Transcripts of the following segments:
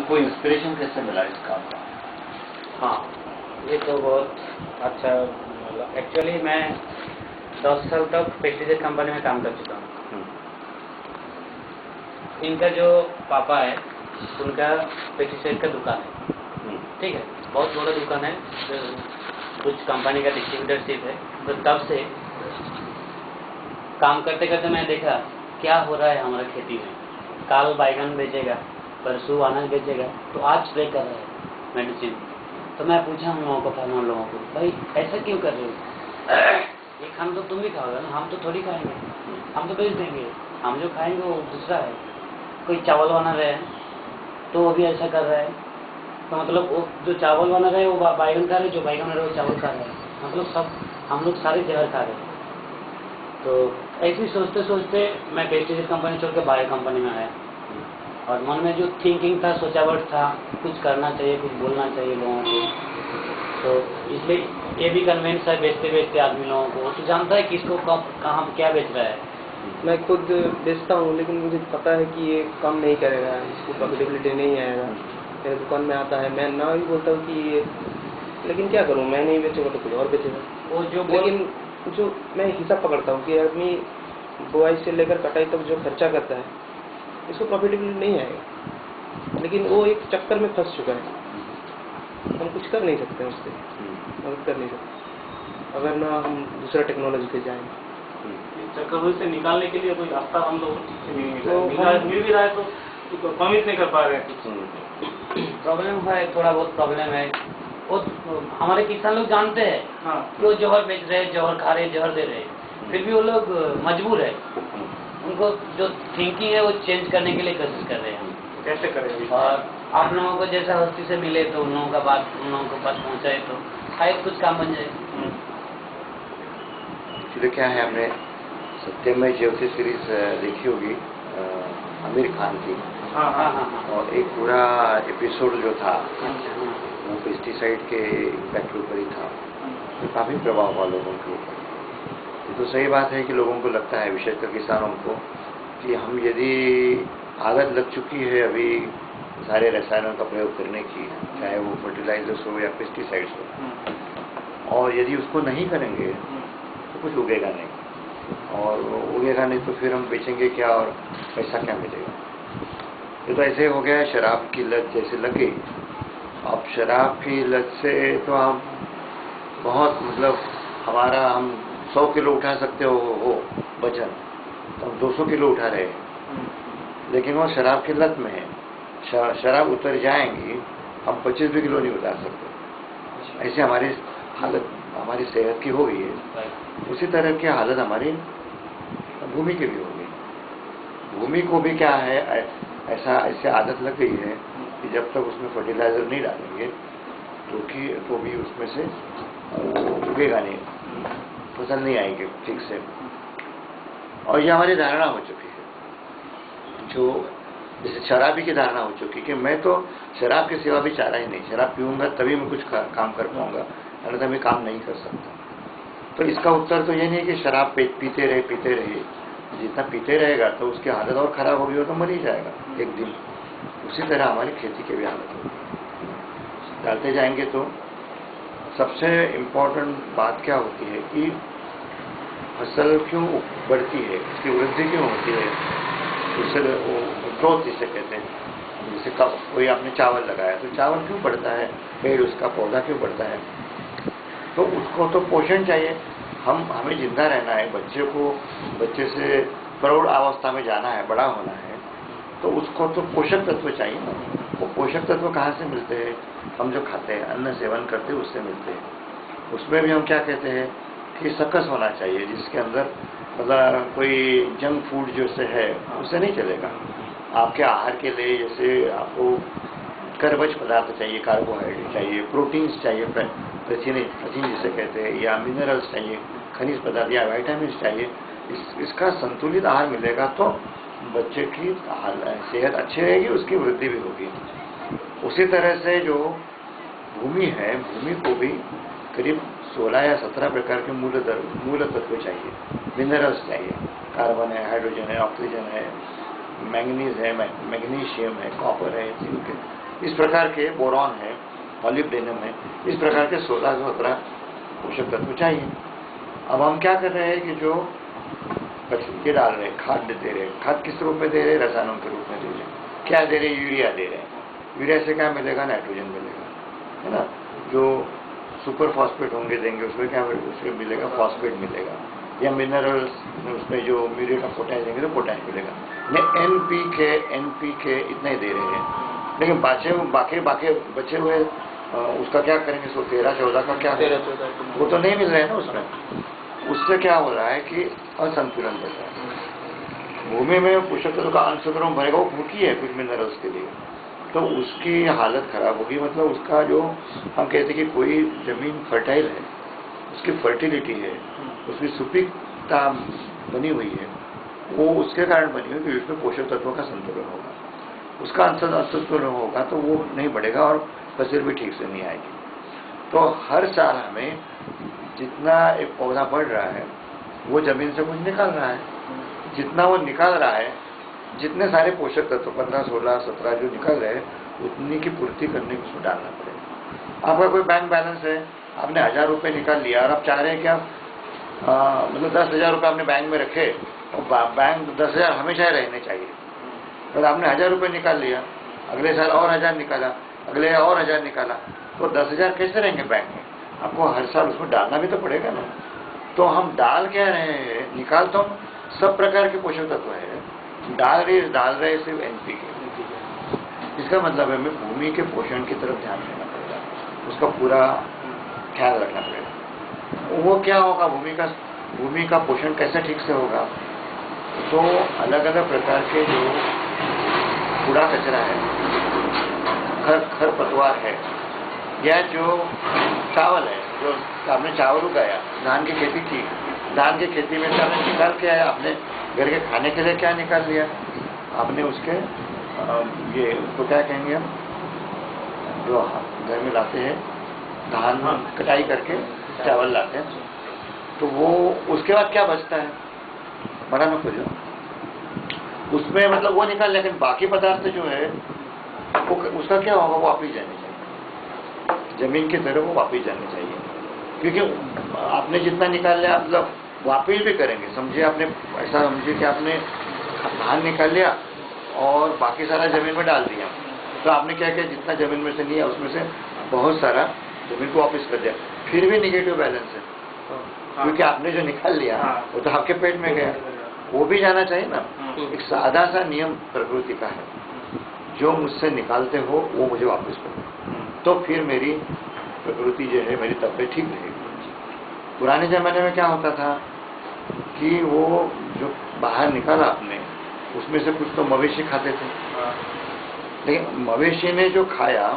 तुमको इंस्पिरेशन कैसे मिला इस काम का? हाँ, ये तो बहुत अच्छा। एक्चुअली मैं 10 साल तक पेस्टिसाइड कंपनी में काम कर चुका हूँ। इनका जो पापा है उनका पेस्टिसाइड का दुकान है, ठीक है, बहुत बड़ा दुकान है, कुछ कंपनी का डिस्ट्रीब्यूटरशिप है। तो तब से काम करते करते मैं देखा क्या हो रहा है हमारा खेती में। काल बैगन बेचेगा, परसों अनाज बेचेगा, तो आज स्प्रे कर रहे हैं मेडिसिन। तो मैं पूछा उन लोगों को, फार्मर लोगों को, भाई ऐसा क्यों कर रहे हो? ये खाना तो तुम भी खाओगे ना, हम तो थोड़ी खाएंगे, हम तो बेच देंगे, हम जो खाएंगे वो दूसरा है। कोई चावल बना रहे हैं तो वो भी ऐसा कर रहा है, तो मतलब वो जो चावल बना रहे हैं वो बैगन खा रहे, जो बैगन बना रहे हैं वो चावल खा रहे हैं, मतलब सब हम लोग सारे जहर खा रहे हैं। तो ऐसे ही सोचते सोचते मैं पेस्टिसाइड कंपनी छोड़ के बायो कंपनी में आया, और मन में जो थिंकिंग था, सोचावट था, कुछ करना चाहिए, कुछ बोलना चाहिए लोगों को। तो इसलिए ये भी कन्वेंस है, बेचते बेचते आदमी लोगों को तो जानता है किसको कब कहाँ क्या बेच रहा है। मैं खुद बेचता हूँ, लेकिन मुझे पता है कि ये कम नहीं करेगा, इसको प्रॉफिटेबिलिटी नहीं आएगा। मेरे दुकान में आता है, मैं ना भी बोलता हूँ कि ये, लेकिन क्या करूँ, मैं नहीं बेचूंगा तो कोई और बेचेगा। वो जो लेकिन जो मैं हिसाब पकड़ता हूँ कि आदमी बुआई से लेकर कटाई तक जो खर्चा करता है, इसको प्रॉफिटेबिलिटी नहीं आएगा। लेकिन वो एक चक्कर में फंस चुका है, हम कुछ कर नहीं सकते उससे, मदद कर नहीं सकते अगर ना हम दूसरा टेक्नोलॉजी पे जाएं। चक्कर से निकालने के लिए कोई रास्ता हम लोग मिल भी रहा है तो प्रॉमिस नहीं कर पा रहे हैं। प्रॉब्लम है, थोड़ा बहुत प्रॉब्लम है। वो हमारे किसान लोग जानते हैं हाँ, कि वो जहर बेच रहे हैं, जहर खा रहे हैं, जहर दे रहे हैं, फिर भी वो लोग मजबूर है। उनको जो थिंकिंग है वो चेंज करने के लिए कोशिश कर रहे हैं। कैसे करें? और आप लोगों को जैसा हस्ती से मिले तो उन लोगों का बात उन लोगों को पास पहुँचाए तो शायद कुछ काम बन जाए। एक्चुअली क्या है, हमने सत्यमय ज्योति सीरीज देखी होगी आमिर खान की। हाँ हाँ हाँ। और एक पूरा एपिसोड जो था अच्छा, वो पेस्टिसाइड के इम्पैक्ट के ऊपर ही था, तो काफ़ी प्रभाव हुआ लोगों के ऊपर। ये तो सही बात है कि लोगों को लगता है, विशेषकर किसानों को, कि हम यदि आदत लग चुकी है अभी सारे रसायनों का प्रयोग करने की, चाहे वो फर्टिलाइजर्स हो या पेस्टिसाइड्स हो, और यदि उसको नहीं करेंगे तो कुछ उगेगा नहीं, और उगेगा नहीं तो फिर हम बेचेंगे क्या और पैसा क्या मिलेगा। ये तो ऐसे हो गया है, शराब की लत जैसे लग गई। अब शराब की लत से तो हम बहुत, मतलब हमारा, हम 100 किलो उठा सकते हो वजन, तो हम 200 किलो उठा रहे हैं, लेकिन वो शराब की लत में है। शराब उतर जाएंगी, हम 25 भी किलो नहीं उतार सकते। ऐसे हमारी हालत, हमारी सेहत की हो गई है। उसी तरह की हालत हमारी भूमि की भी हो गई। भूमि को भी क्या है, ऐसे आदत लग गई है कि जब तक उसमें फर्टिलाइजर नहीं डालेंगे तो भी उसमें से उगेगा नहीं, फसल नहीं आएंगे ठीक से। और ये हमारी धारणा हो चुकी है, जो जैसे शराबी की धारणा हो चुकी है कि मैं तो शराब के सिवा भी चारा ही नहीं, शराब पीऊँगा तभी मैं कुछ काम कर पाऊँगा, अन्यथा मैं काम नहीं कर सकता। तो इसका उत्तर तो ये नहीं कि शराब पीते रहे, जितना पीते रहेगा तो उसकी हालत और ख़राब होगी, वो तो मर ही जाएगा एक दिन। उसी तरह हमारी खेती की भी हालत होगी, डालते जाएंगे तो। सबसे इम्पोर्टेंट बात क्या होती है कि फसल क्यों बढ़ती है, उसकी वृद्धि क्यों होती है, उससे ग्रोथ जिसे कहते हैं। जैसे कोई आपने चावल लगाया तो चावल क्यों बढ़ता है, पेड़ उसका पौधा क्यों बढ़ता है, तो उसको तो पोषण चाहिए। हमें जिंदा रहना है, बच्चे से प्रौढ़ अवस्था में जाना है, बड़ा होना है, तो उसको तो पोषक तत्व चाहिए ना। वो पोषक तत्व कहाँ से मिलते हैं? हम जो खाते हैं, अन्न सेवन करते हैं, उससे मिलते हैं। उसमें भी हम क्या कहते हैं कि सकस होना चाहिए, जिसके अंदर मतलब कोई जंक फूड जैसे है उससे नहीं चलेगा। आपके आहार के लिए जैसे आपको कर्बज पदार्थ चाहिए, कार्बोहाइड्रेट चाहिए, प्रोटीन्स चाहिए, प्रथिन जिसे कहते हैं, या मिनरल्स चाहिए, खनिज पदार्थ या विटामिन चाहिए। इसका संतुलित आहार मिलेगा तो बच्चे की सेहत अच्छी रहेगी, उसकी वृद्धि भी होगी। उसी तरह से जो भूमि है, भूमि को भी करीब 16 या 17 प्रकार के मूल तत्व चाहिए, मिनरल्स चाहिए। कार्बन है, हाइड्रोजन है, ऑक्सीजन है, मैंगनीज है, मैग्नीशियम है, कॉपर है, जिंक है। इस प्रकार के बोरॉन है, मॉलिब्डेनम है, इस प्रकार के 16-17 पोषक तत्व चाहिए। अब हम क्या कर रहे हैं कि जो ये डाल रहे हैं, खाद दे रहे हैं। खाद किस रूप में दे रहे हैं? रसायनों के रूप में दे रहे हैं। क्या दे रहे हैं? यूरिया दे रहे हैं। यूरिया से क्या मिलेगा? नाइट्रोजन मिलेगा, है ना। जो सुपर फॉस्फेट होंगे देंगे उसमें क्या उसमें मिलेगा? फॉस्फेट मिलेगा, या मिनरल्स उसमें जो म्यूरेट ऑफ पोटैश देंगे तो पोटैश मिलेगा। NPK इतना ही दे रहे हैं, लेकिन बाकी बचे हुए उसका क्या करेंगे? 13-14 का क्या? 13-14 वो तो नहीं मिल रहे हैं ना उसमें। उससे क्या हो रहा है कि असंतुलन बढ़ रहा है। भूमि में पोषक तत्व का अंशुद्रम भरेगा, वो भूखी है कुछ मिनरल्स के लिए, तो उसकी हालत खराब होगी। मतलब उसका जो हम कहते हैं कि कोई जमीन फर्टाइल है, उसकी फर्टिलिटी है, उसकी सुपीकता बनी हुई है, वो उसके कारण बनी हुई कि उसमें पोषक तत्वों का संतुलन होगा। उसका असंतुलन होगा तो वो नहीं बढ़ेगा और फसल भी ठीक से नहीं आएगी। तो हर साल हमें जितना एक पौधा बढ़ रहा है वो जमीन से कुछ निकाल रहा है, जितना वो निकाल रहा है, जितने सारे पोषक तत्व 15, 16, 17 जो निकल रहे हैं, उतनी की पूर्ति करने को उसमें डालना पड़ेगा। आपका कोई बैंक बैलेंस है, आपने 1000 रुपये निकाल लिया और आप चाह रहे हैं कि आप मतलब 10,000 रुपये आपने बैंक में रखे और बैंक 10,000 हमेशा रहने चाहिए। तो आपने 1000 रुपये निकाल लिया, अगले साल और 1000 निकाला, अगले और 1000 निकाला, तो 10,000 कैसे रहेंगे बैंक में? आपको हर साल उसमें डालना भी तो पड़ेगा ना। तो हम डाल क्या रहे हैं? निकाल तो हम सब प्रकार के पोषक तत्व है, डाल रहे सिर्फ NPK। इसका मतलब है हमें भूमि के पोषण की तरफ ध्यान देना पड़ेगा, उसका पूरा ख्याल रखना पड़ेगा। वो क्या होगा? भूमि का पोषण कैसे ठीक से होगा? तो अलग अलग प्रकार के जो कूड़ा कचरा है, खरपतवार है, या जो चावल है, जो आपने चावल उगाया, धान की खेती की, धान की खेती में से आपने निकाल के आया, आपने घर के खाने के लिए क्या निकाल लिया? आपने उसके ये उसको क्या कहेंगे हम, जो घर में लाते हैं धान कटाई करके चावल लाते हैं, तो वो उसके बाद क्या बचता है? बड़ा न खोजो उसमें, मतलब वो निकाल, लेकिन बाकी पदार्थ जो है वो उसका क्या होगा? वो वापिस जाने चाहिए जमीन की तरफ, वो वापिस जाने चाहिए। क्योंकि आपने जितना निकाल लिया मतलब वापिस भी करेंगे। समझिए आपने ऐसा समझिए कि आपने धान निकाल लिया और बाकी सारा जमीन में डाल दिया, तो आपने क्या किया? जितना जमीन में से लिया उसमें से बहुत सारा जमीन को वापिस कर दिया, फिर भी निगेटिव बैलेंस है, क्योंकि आपने जो निकाल लिया वो तो आपके पेट में गया, वो भी जाना चाहिए ना। एक सादा सा नियम प्रकृति का है, जो मुझसे निकालते हो वो मुझे वापस करो, तो फिर मेरी प्रकृति जो है, मेरी तबीयत ठीक रहेगी। पुराने जमाने में क्या होता था कि वो जो बाहर निकाला आपने, उसमें से कुछ तो मवेशी खाते थे, लेकिन मवेशी ने जो खाया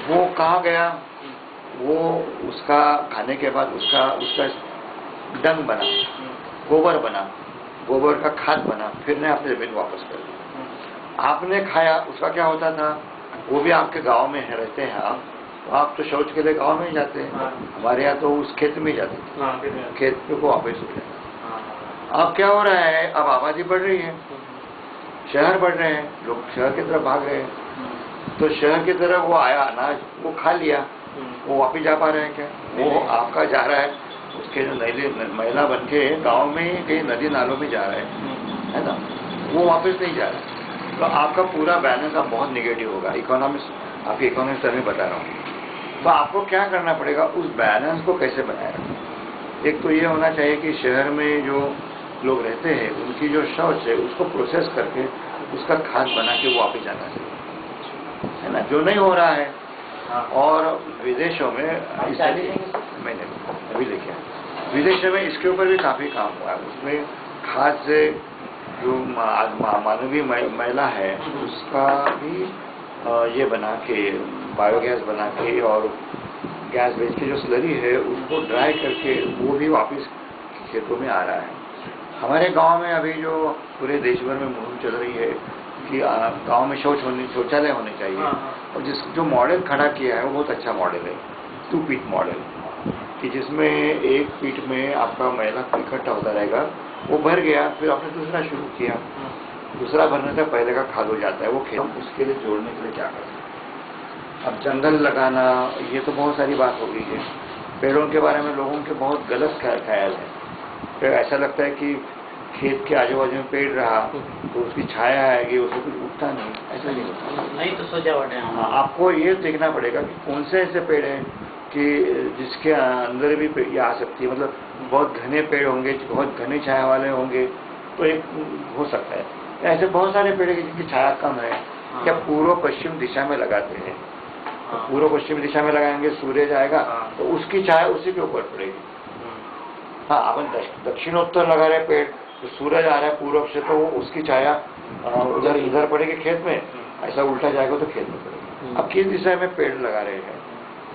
वो कहाँ गया? वो उसका खाने के बाद उसका डंग बना, गोबर बना, गोबर का खाद बना, फिर ने आपने जमीन वापस कर दी। आपने खाया, उसका क्या होता था? वो भी आपके गांव में रहते हैं आप, तो आप तो शौच के लिए गांव में ही जाते हैं। हमारे यहाँ तो उस खेत में ही जाते थे, खेत पे को वापस हो जाता। अब क्या हो रहा है? अब आबादी बढ़ रही है, शहर बढ़ रहे हैं, लोग शहर की तरफ भाग रहे हैं, तो शहर की तरफ वो आया अनाज, वो खा लिया, वो वापिस जा पा रहे हैं क्या? वो आपका जा रहा है, उसके जो महिला बन के गाँव में ही कहीं नदी नालों में जा रहे हैं, है ना, वो वापस नहीं जा रहा है। तो आपका पूरा बैलेंस अब बहुत निगेटिव होगा। इकोनॉमिक्स आपकी इकोनॉमिक्स में बता रहा हूँ। तो आपको क्या करना पड़ेगा? उस बैलेंस को कैसे बनाए रखें? एक तो ये होना चाहिए कि शहर में जो लोग रहते हैं उनकी जो शौच है उसको प्रोसेस करके उसका खाद बना के वो वापस जाना चाहिए, है ना, जो नहीं हो रहा है। और विदेशों में मैंने अभी लिखा, विदेशों में इसके ऊपर भी काफ़ी काम हुआ है। उसमें खाद से जो मानवीय महिला है उसका भी ये बना के, बायोगैस बना के और गैस बेच के जो स्लरी है उसको ड्राई करके वो भी वापस खेतों में आ रहा है। हमारे गांव में अभी जो पूरे देश भर में मुहिम चल रही है कि गांव में शौचालय होने चाहिए, और जो मॉडल खड़ा किया है वो बहुत अच्छा मॉडल है, 2 पीट मॉडल, कि जिसमें एक पीट में आपका महिला इकट्ठा होता रहेगा, वो भर गया, फिर आपने दूसरा शुरू किया, दूसरा भरने से पहले का खाद हो जाता है, वो खेत हम उसके लिए जोड़ने के लिए क्या करते हैं। अब जंगल लगाना, ये तो बहुत सारी बात हो गई है। पेड़ों के बारे में लोगों के बहुत गलत ख्याल है। तो ऐसा लगता है कि खेत के आजू बाजू में पेड़ रहा तो उसकी छाया आएगी, उससे कुछ उठता नहीं, ऐसा नहीं होता। नहीं तो सजावट है। हाँ, आपको ये देखना पड़ेगा कि कौन से ऐसे पेड़ हैं कि जिसके अंदर भी ये आ सकती है। मतलब बहुत घने पेड़ होंगे, बहुत घने छाया वाले होंगे तो एक हो सकता है। ऐसे बहुत सारे पेड़ हैं जिनकी छाया कम है, या पूर्व पश्चिम दिशा में लगाते हैं। तो पूर्व पश्चिम दिशा में लगाएंगे, सूर्य जाएगा तो उसकी छाया उसी के ऊपर पड़ेगी। हाँ, अपन दक्षिणोत्तर लगा रहे पेड़ तो सूरज आ रहा है पूर्व से, तो उसकी छाया उधर इधर पड़ेगी खेत में, ऐसा उल्टा जाएगा तो खेत में पड़ेगी। अब किस दिशा में पेड़ लगा रहे हैं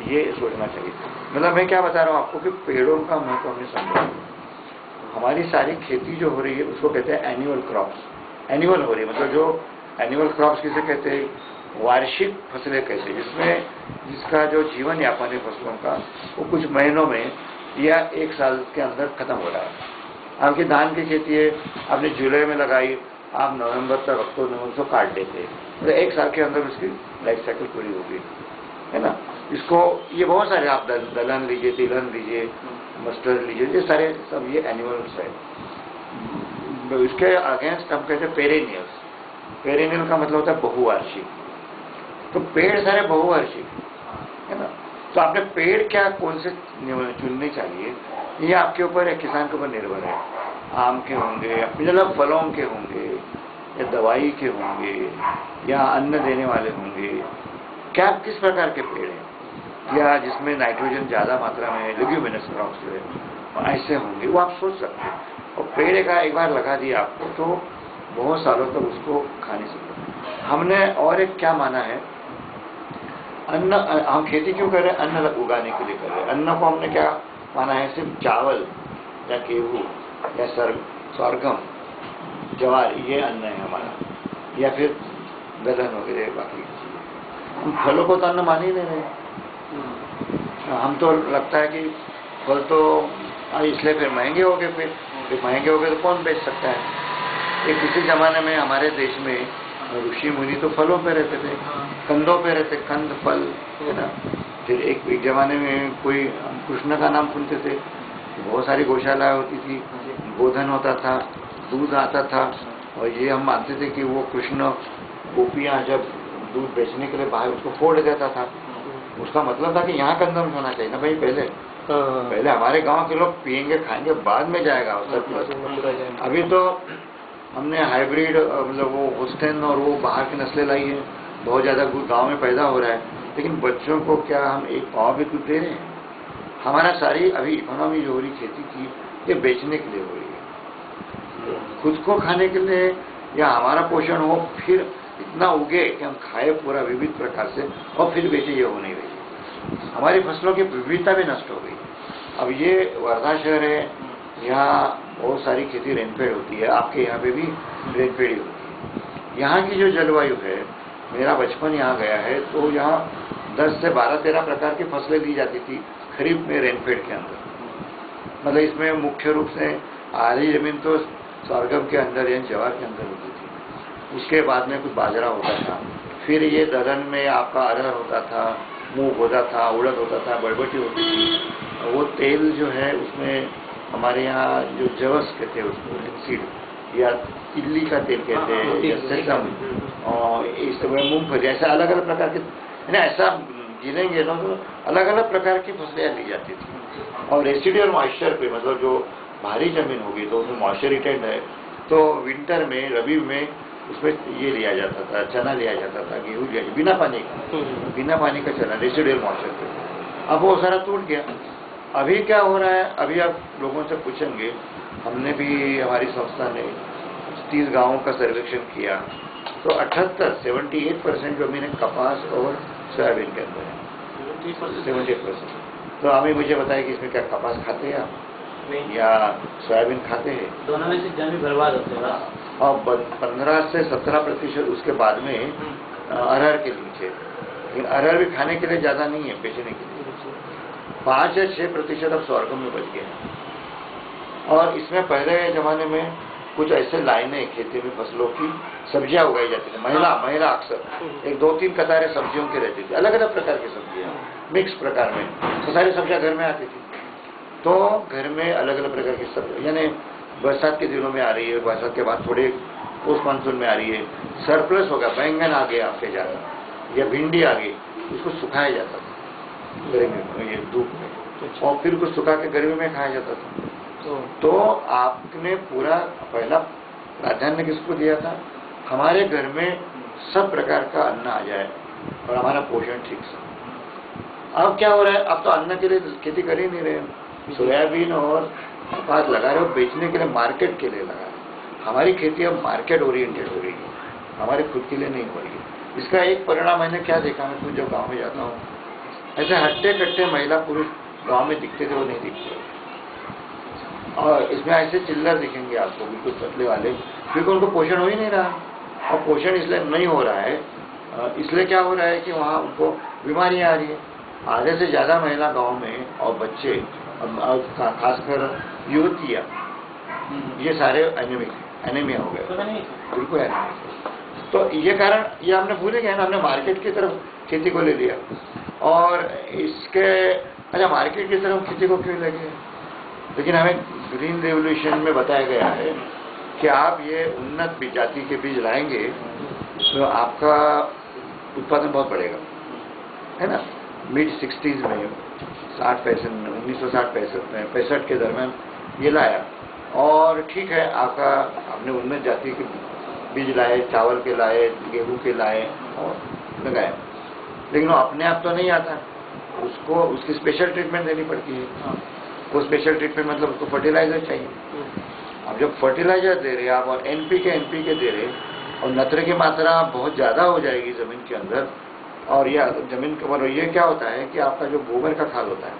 ये सोचना चाहिए। मतलब मैं क्या बता रहा हूँ आपको कि पेड़ों का महत्व हमने समझा। हमारी सारी खेती जो हो रही है उसको कहते हैं एनुअल क्रॉप्स। एनुअल हो रही है, मतलब जो एनुअल क्रॉप्स किसे कहते हैं, वार्षिक फसलें कहते हैं, जिसमें जिसका जो जीवन यापन है फसलों का वो कुछ महीनों में या एक साल के अंदर खत्म हो रहा है। आपकी धान की खेती है, आपने जुलाई में लगाई, आप नवंबर तक, अक्टूबर नवंबर से काट देते हैं, मतलब एक साल के अंदर उसकी लाइफ साइकिल पूरी होगी, है ना। इसको ये बहुत सारे आप दलहन लीजिए, तिलहन लीजिए, मस्टर्ड लीजिए, ये सारे सब ये एनिमल्स है। इसके अगेंस्ट हम कहते हैं पेरेनियल्स। पेरेनियल का मतलब होता है बहुवार्षिक। तो पेड़ सारे बहुवार्षिक है ना। तो आपने पेड़ क्या कौन से चुनने चाहिए ये आपके ऊपर है, किसान के ऊपर निर्भर है। आम के होंगे, मतलब फलों के होंगे, या दवाई के होंगे, या अन्न देने वाले होंगे, क्या किस प्रकार के पेड़ हैं, या जिसमें नाइट्रोजन ज़्यादा मात्रा में है, लेग्यूमिनस क्रॉप्स जो है ऐसे होंगे, वो आप सोच सकते हैं। और पेड़ का एक बार लगा दिया आपको तो बहुत सालों तक उसको खा नहीं सकते। हमने और एक क्या माना है, अन्न, हम खेती क्यों कर रहे हैं, अन्न उगाने के लिए कर रहे हैं। अन्न को हमने क्या माना है, सिर्फ चावल या गेहूँ या सरगम, ज्वार, ये अन्न है हमारा, या फिर दलहन वगैरह बाकी। हम फलों को तो अन्न मान ही नहीं रहे। हम तो लगता है कि फल तो इसलिए फिर महंगे हो गए, फिर महंगे हो गए तो कौन बेच सकता है। एक किसी जमाने में हमारे देश में ऋषि मुनि तो फलों पे रहते थे, कंदों पे रहते, कंद फल, है ना। फिर एक जमाने में कोई कृष्ण का नाम सुनते थे, बहुत सारी गौशालाएं होती थी, गोधन होता था, दूध आता था, और ये हम मानते थे कि वो कृष्ण गोपियां जब दूध बेचने के लिए बाहर उसको फोड़ देता था, उसका मतलब था कि यहाँ कंजम्स होना चाहिए ना भाई। पहले हमारे गांव के लोग पियेंगे खाएंगे, बाद में जाएगा सरप्लस। अभी तो हमने हाइब्रिड, मतलब वो होस्टेन और वो बाहर की नस्लें लाई है, बहुत ज़्यादा गांव में पैदा हो रहा है, लेकिन बच्चों को क्या हम एक पाव भी दूध दे रहे हैं। हमारा सारी अभी इकोनॉमी जो हो रही खेती की, ये बेचने के लिए हो रही है, खुद को खाने के लिए, या हमारा पोषण हो, फिर इतना उगे कि हम खाए पूरा विविध प्रकार से और फिर बेचे, ये हो नहीं रही। हमारी फसलों की विविधता भी नष्ट हो गई। अब ये वर्धा शहर है, यहाँ बहुत सारी खेती रेनफेड होती है, आपके यहाँ पे भी रेनफेड ही होती है। यहाँ की जो जलवायु है, मेरा बचपन यहाँ गया है, तो यहाँ 10 से 12-13 प्रकार की फसलें दी जाती थी खरीफ में रेनफेड के अंदर। मतलब इसमें मुख्य रूप से आधी जमीन तो सरगम के अंदर या ज्वार के अंदर होती थी, उसके बाद में कुछ बाजरा होता था, फिर ये दलहन में आपका अरहर होता था, मूंग होता था, उड़द होता था, बरबटी होती थी। वो तेल जो है उसमें हमारे यहाँ जो जवस कहते हैं उसको, लिनसीड, या तिल्ली का तेल कहते हैं, या सेसम, और इस मूंगफली, ऐसा अलग अलग प्रकार के, है ना। ऐसा गिनेंगे ना तो अलग अलग प्रकार की फसलें ली जाती थी। और रेसिडुअल मॉइस्चर पे, मतलब जो भारी जमीन होगी तो उसमें मॉइस्चर रिटेंड है, तो विंटर में, रबी में उसमें ये लिया जाता था, चना लिया जाता था, गेहूँ लिया, बिना पानी का, बिना पानी का चना, रेसिडुअल मॉइस्चर पे। अब वो सारा टूट गया। अभी क्या हो रहा है, अभी आप लोगों से पूछेंगे, हमने भी, हमारी संस्था ने 30 गांवों का सर्वेक्षण किया, तो 78% जमीन कपास और सोयाबीन के अंदर है, 78%। तो अभी मुझे बताया कि इसमें क्या कपास खाते हैं आप या सोयाबीन खाते हैं? दोनों में से जमीन बर्बाद होते हैं। और 15 से 17% उसके बाद में अरहर के नीचे, लेकिन अरहर भी खाने के लिए ज़्यादा नहीं है, बेचने के लिए। 5 या 6% अब स्वर्गम में बच गए हैं। और इसमें पहले ज़माने में कुछ ऐसे लाइनें खेती में फसलों की सब्जियां उगाई जाती थी। महिला अक्सर एक 2-3 कतारें सब्जियों की रहती थी, अलग अलग प्रकार की सब्जियां मिक्स प्रकार में, तो सारी सब्जियां घर में आती थी। तो घर में अलग अलग प्रकार की सब्जी, यानी बरसात के दिनों में आ रही है, बरसात के बाद थोड़े पोस्ट मानसून में आ रही है, सरप्लस होगा, बैंगन आ गया आपके ज़्यादा या भिंडी आ गई, उसको सुखाया जाता था गर्मी में, ये धूप में, और फिर उसको सुखा के गर्मी में खाया जाता था। तो आपने पूरा पहला प्राधान्य किसको दिया था? हमारे घर में सब प्रकार का अन्न आ जाए और हमारा पोषण ठीक से। अब क्या हो रहा है, अब तो अन्न के लिए खेती कर ही नहीं रहे, सोयाबीन और कपास लगा रहे हो बेचने के लिए, मार्केट के लिए लगा रहे। हमारी खेती अब मार्केट ओरिएंटेड हो रही है, हमारे खुद के लिए नहीं हो रही है। इसका एक परिणाम मैंने क्या देखा, मैं खुद जब गाँव में जाता हूँ, ऐसे हट्टे कट्टे महिला पुरुष गाँव में दिखते थे, वो नहीं दिखते। और इसमें ऐसे चिल्लर दिखेंगे आपको बिल्कुल पतले वाले, क्योंकि उनको पोषण हो ही नहीं रहा। और पोषण इसलिए नहीं हो रहा है, इसलिए क्या हो रहा है कि वहाँ उनको बीमारियाँ आ रही है। आधे से ज़्यादा महिला गांव में और बच्चे, खासकर युवतियाँ, ये सारे एनीमिया हो गए, बिल्कुल एनीमिया। तो ये कारण, ये हमने भूले गए ना, हमने मार्केट की तरफ खेती को ले लिया। और इसके अच्छा, मार्केट की तरफ खेती को क्यों लगे? लेकिन हमें ग्रीन रेवोल्यूशन में बताया गया है कि आप ये उन्नत जाति के बीज लाएंगे तो आपका उत्पादन बहुत बढ़ेगा, है ना। मिड 60s में 1960-65 के दरमियान ये लाया, और ठीक है, आपने उन्नत जाति के बीज लाए, चावल के लाए, गेहूं के लाए और लगाए, लेकिन वो अपने आप तो नहीं आता, उसको उसकी स्पेशल ट्रीटमेंट देनी पड़ती है। वो स्पेशल ट्रीटमेंट मतलब उसको फर्टिलाइजर चाहिए। अब जब फर्टिलाइजर दे रहे आप और एनपीके दे रहे, और नत्र की मात्रा बहुत ज़्यादा हो जाएगी ज़मीन के अंदर, और यह ज़मीन के ऊपर ये क्या होता है कि आपका जो गोबर का खाद होता है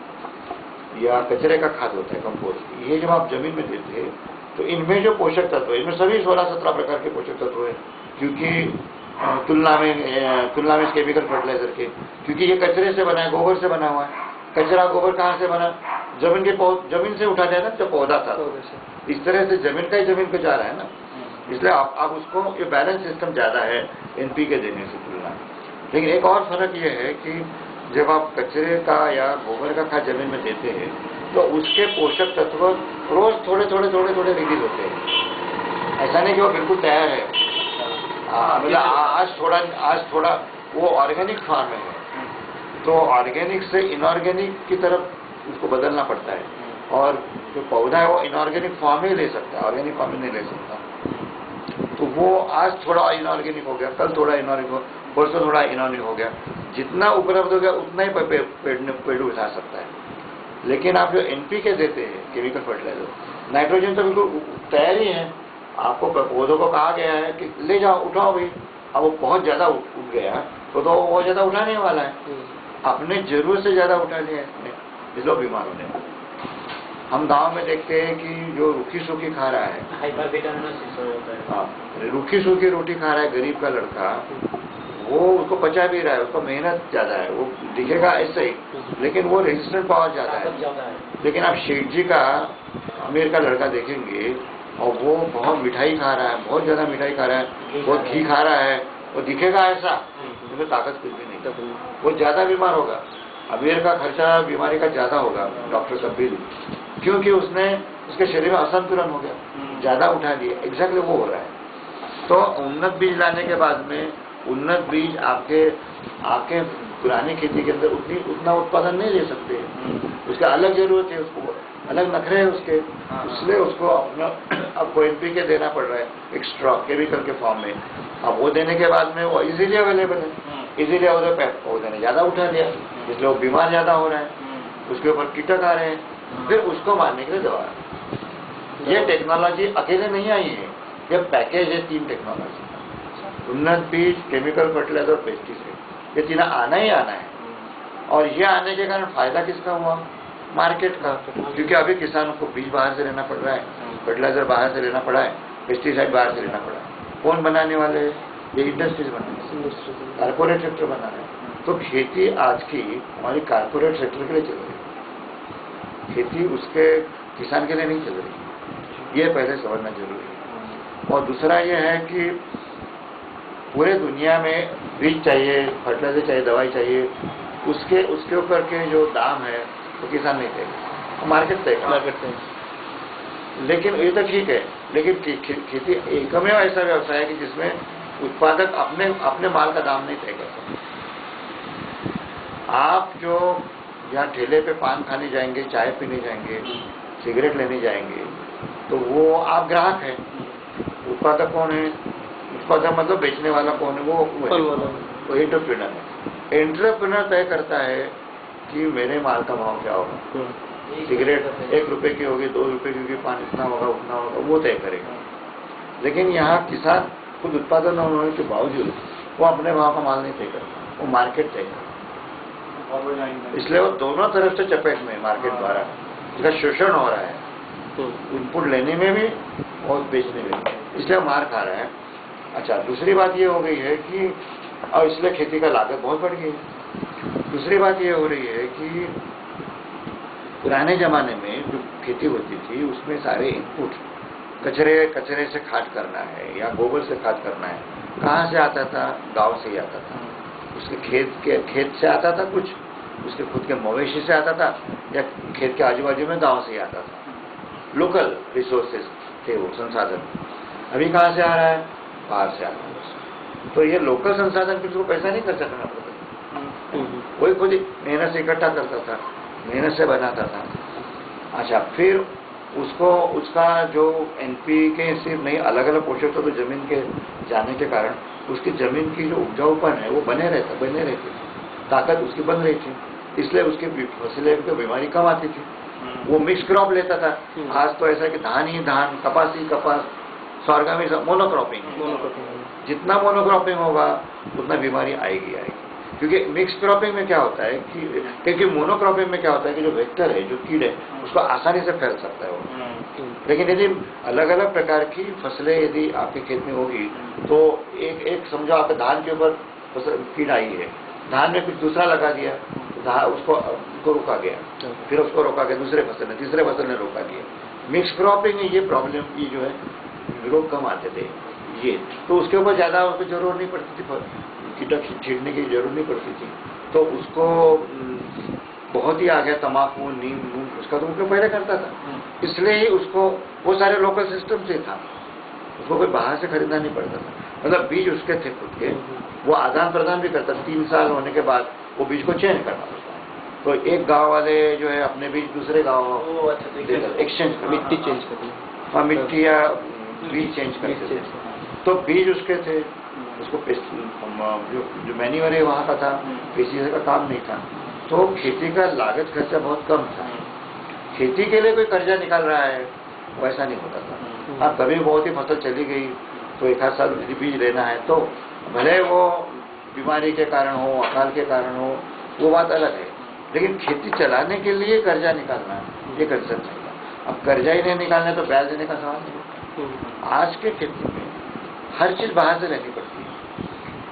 या कचरे का खाद होता है, कंपोस्ट, ये जब आप ज़मीन में देते हैं तो इनमें जो पोषक तत्व है, इनमें सभी 16-17 प्रकार के पोषक तत्व हैं, क्योंकि तुलना में केमिकल फर्टिलाइजर के, क्योंकि ये कचरे से बना है, गोबर से बना हुआ है। कचरा गोबर कहाँ से बना? जमीन से उठा जाए ना, जब पौधा था, इस तरह से जमीन का ही जमीन पे जा रहा है ना। इसलिए आप उसको, ये बैलेंस सिस्टम ज़्यादा है एनपीके देने से तुलना में। लेकिन एक और फर्क ये है कि जब आप कचरे का या गोबर का खाद जमीन में देते हैं तो उसके पोषक तत्व रोज थोड़े थोड़े रिलीज होते हैं। ऐसा नहीं कि वो बिल्कुल तैयार है, मतलब आज थोड़ा वो ऑर्गेनिक फार्म है, तो ऑर्गेनिक से इनऑर्गेनिक की तरफ उसको बदलना पड़ता है, और जो पौधा है वो इनऑर्गेनिक फॉर्म ही ले सकता है, ऑर्गेनिक फॉर्म ही नहीं ले सकता। तो वो आज थोड़ा इनऑर्गेनिक हो गया, कल थोड़ा इनऑर्गेनिक हो, परसों थोड़ा इनऑर्गेनिक हो गया। जितना उपलब्ध हो गया उतना ही पेड़ उठा सकता है। लेकिन आप जो एनपीके देते हैं, केमिकल फर्टिलाइजर, नाइट्रोजन तो बिल्कुल तैयार ही है, आपको पौधों को कहा गया है कि ले जाओ, उठाओ भाई। अब वो बहुत ज़्यादा उठ गया तो बहुत ज़्यादा उठाने वाला है, अपने जरूरत से ज़्यादा उठा लिया है, इसलिए बीमार होने वाला। हम गांव में देखते हैं कि जो रूखी सूखी खा रहा है, हाँ, रूखी सूखी रोटी खा रहा है गरीब का लड़का, वो उसको पचा भी रहा है, उसको मेहनत ज़्यादा है, वो दिखेगा ऐसे ही, लेकिन वो रेजिस्टेंट पावर ज़्यादा है। लेकिन आप शेठ जी का, अमीर का लड़का देखेंगे और वो बहुत मिठाई खा रहा है, बहुत ज़्यादा मिठाई खा रहा है, बहुत घी खा रहा है, वो दिखेगा ऐसा, उसमें ताकत कुछ भी नहीं, वो ज़्यादा बीमार होगा। अमीर का खर्चा बीमारी का ज़्यादा होगा, डॉक्टर का बिल, क्योंकि उसके शरीर में असंतुलन हो गया, ज़्यादा उठा लिया। एग्जैक्टली वो हो रहा है। तो उन्नत बीज लाने के बाद में, उन्नत बीज आपके पुरानी खेती के अंदर उतना उत्पादन नहीं ले सकते, उसका अलग जरूरत है, उसको अलग नखरे है उसके, इसलिए उसको आपको एनपीके देना पड़ रहा है एक्स्ट्रा केमिकल के फॉर्म में। अब वो देने के बाद में वो इजीली अवेलेबल है, इजीली पौधे ने ज़्यादा उठा लिया, इसलिए वो बीमार ज़्यादा हो रहा है, उसके ऊपर कीटक आ रहे हैं, फिर उसको मारने के लिए दवा है। ये टेक्नोलॉजी अकेले नहीं आई है, ये पैकेज है 3 टेक्नोलॉजी, उन्नत बीज, केमिकल फर्टिलाइजर और पेस्टिसाइड, ये तीनों आना ही आना है। और ये आने के कारण फायदा किसका हुआ? मार्केट का, क्योंकि अभी किसानों को बीज बाहर से लेना पड़ रहा है, फर्टिलाइजर बाहर से लेना पड़ा है, पेस्टिसाइड बाहर से लेना पड़ा है। कौन बनाने वाले? ये इंडस्ट्रीज बनाने, कारपोरेट सेक्टर बना रहे हैं। तो खेती आज की हमारी कारपोरेट सेक्टर के लिए चल रही है, खेती उसके किसान के लिए नहीं चल रही, ये पहले समझना जरूरी है। और दूसरा ये है कि पूरे दुनिया में बीज चाहिए, फर्टिलाइजर चाहिए, दवाई चाहिए, उसके ऊपर के जो दाम है वो किसान नहीं देगा, मार्केट देगा। लेकिन ये तो ठीक है, लेकिन खेती एकमेव ऐसा व्यवसाय है कि जिसमें उत्पादक अपने माल का दाम नहीं तय कर सकते। आप जो यहाँ ठेले पे पान खाने जाएंगे, चाय पीने जाएंगे, सिगरेट लेने जाएंगे, तो वो आप ग्राहक हैं। उत्पादक कौन है? उत्पादक मतलब बेचने वाला कौन है? वो एंटरप्रेन्योर है। एंटरप्रेन्योर तय करता है कि मेरे माल का भाव क्या होगा। सिगरेट 1 रुपए की होगी, 2 रुपए की होगी, पान इतना होगा, उतना होगा, वो तय करेगा। लेकिन यहाँ किसान खुद उत्पादन होने के बावजूद वो अपने भाव का माल नहीं तय करता, वो मार्केट तय करता। इसलिए वो दोनों तरफ से चपेट में मार्केट द्वारा इसका शोषण हो रहा है, इनपुट लेने में भी और बेचने में भी, इसलिए मार खा रहा है। अच्छा, दूसरी बात ये हो गई है कि और इसलिए खेती का लागत बहुत बढ़ गई है। दूसरी बात ये हो रही है कि पुराने जमाने में जो खेती होती थी उसमें सारे इनपुट कचरे से खाद करना है या गोबर से खाद करना है, कहाँ से आता था? गांव से ही आता था। उसके खेत से आता था, कुछ उसके खुद के मवेशी से आता था, या खेत के आजू बाजू में गांव से ही आता था। लोकल रिसोर्सेज थे वो संसाधन। अभी कहाँ से आ रहा है? बाहर से आता है। तो ये लोकल संसाधन किसी को पैसा नहीं खर्चा करना पड़ता, वही खुद ही मेहनत से इकट्ठा करता था, मेहनत से बनाता था। अच्छा, फिर उसका जो NPK सिर्फ नहीं, अलग अलग पोषक तो जमीन के जाने के कारण उसकी जमीन की जो उपजाऊपन है वो बने रहती, ताकत उसकी बन रही थी, इसलिए उसकी फसलें को बीमारी कम आती थी। वो मिक्स क्रॉप लेता था। आज तो ऐसा है कि धान ही धान, कपास ही कपास, स्वारगामी मोनोक्रॉपिंग। जितना मोनोक्रॉपिंग होगा उतना बीमारी आएगी। क्योंकि मिक्स क्रॉपिंग में क्या होता है कि क्योंकि मोनोक्रॉपिंग में क्या होता है कि जो वेक्टर है, जो कीट है, उसको आसानी से फैल सकता है वो। लेकिन यदि अलग अलग प्रकार की फसलें यदि आपके खेत में होगी तो एक समझो आपके धान के ऊपर कीट आई है, धान में कुछ दूसरा लगा दिया, उसको रोका गया, फिर उसको रोका गया दूसरे फसल ने, तीसरे फसल ने रोका दिया। मिक्स क्रॉपिंग में ये प्रॉब्लम की जो है रोग कम आते थे ये, तो उसके ऊपर ज़्यादा उसको जरूरत नहीं पड़ती थी, कीटक छीटने की जरूरत नहीं पड़ती थी। तो उसको बहुत ही आ गया तम्बाकू, नीम, उसका तो उपयोग पहले करता था, इसलिए ही उसको वो सारे लोकल सिस्टम से था, उसको कोई बाहर से खरीदना नहीं पड़ता था। मतलब बीज उसके थे खुद के, वो आदान प्रदान भी करता। 3 साल होने के बाद वो बीज को चेंज करना पड़ता है। तो एक गांव वाले जो है अपने बीज दूसरे गांव एक्सचेंज कर, मिट्टी चेंज करनी, हाँ मिट्टी या बीज चेंज करते थे। तो बीज उसके थे, उसको जो मैन्योर है वहाँ का था, पेस्टिसाइड का काम नहीं था। तो खेती का लागत खर्चा बहुत कम था। खेती के लिए कोई कर्जा निकाल रहा है वैसा नहीं होता था। अब कभी बहुत ही फसल चली गई तो 1 साल यदि बीज लेना है तो भले वो बीमारी के कारण हो, अकाल के कारण हो, वो बात अलग है, लेकिन खेती चलाने के लिए कर्जा निकालना ये कंसेप्ट नहीं था। अब कर्जा ही नहीं निकालना तो ब्याज देने का सवाल नहीं। आज के खेती में हर चीज बाहर से लेनी पड़ती है,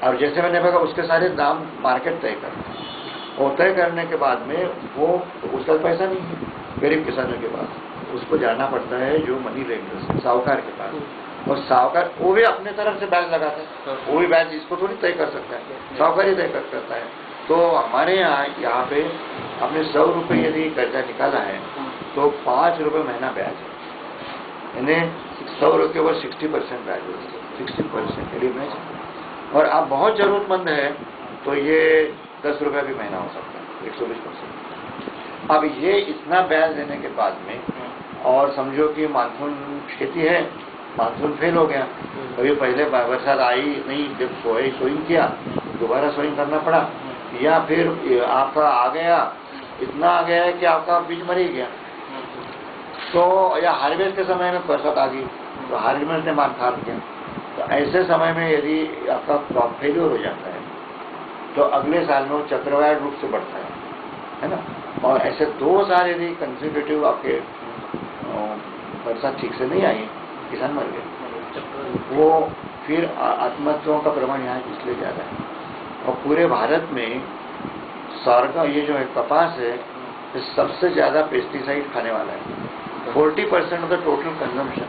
और जैसे मैंने कहा उसके सारे दाम मार्केट तय करता है, और तय करने के बाद में वो उसका पैसा नहीं है गरीब किसानों के पास, उसको जाना पड़ता है जो मनी लेंडर्स, साहूकार के पास, और साहूकार वो भी अपने तरफ से ब्याज लगाता है, वो भी ब्याज इसको थोड़ी तय कर सकता है, साहूकार ही तय करता है। तो हमारे यहाँ पे आपने 100 रुपये यदि कर्जा निकाला है तो 5 रुपये महीना ब्याज है, यानी 100 रुपये के ऊपर 60% ब्याज है, 60% के लिए ब्याज है। और आप बहुत जरूरतमंद है तो ये 10 रुपये भी महीना हो सकता है, 120%। अब ये इतना ब्याज देने के बाद में, और समझो कि मानसून खेती है, मानसून फेल हो गया, अभी पहले बरसात आई नहीं, जब सोइंग किया दोबारा सोइंग करना पड़ा, या फिर आपका आ गया, इतना आ गया है कि आपका बीज मर ही गया, तो या हार्वेस्ट के समय में बरसात आ गई तो हार्वेस्ट ने मार खा लिया। तो ऐसे समय में यदि आपका क्रॉप फेल्योर हो जाता है तो अगले साल में वो चक्रवात रूप से बढ़ता है ना। और ऐसे 2 साल यदि कंसेक्यूटिव आपके बरसात ठीक से नहीं आई, किसान मर गए, वो फिर आत्महत्याओं का प्रमाण यहाँ इसलिए ज़्यादा है। और पूरे भारत में सरसों, ये जो है कपास है, ये सबसे ज़्यादा पेस्टिसाइड खाने वाला है। 40% ऑफ द टोटल कंजम्पशन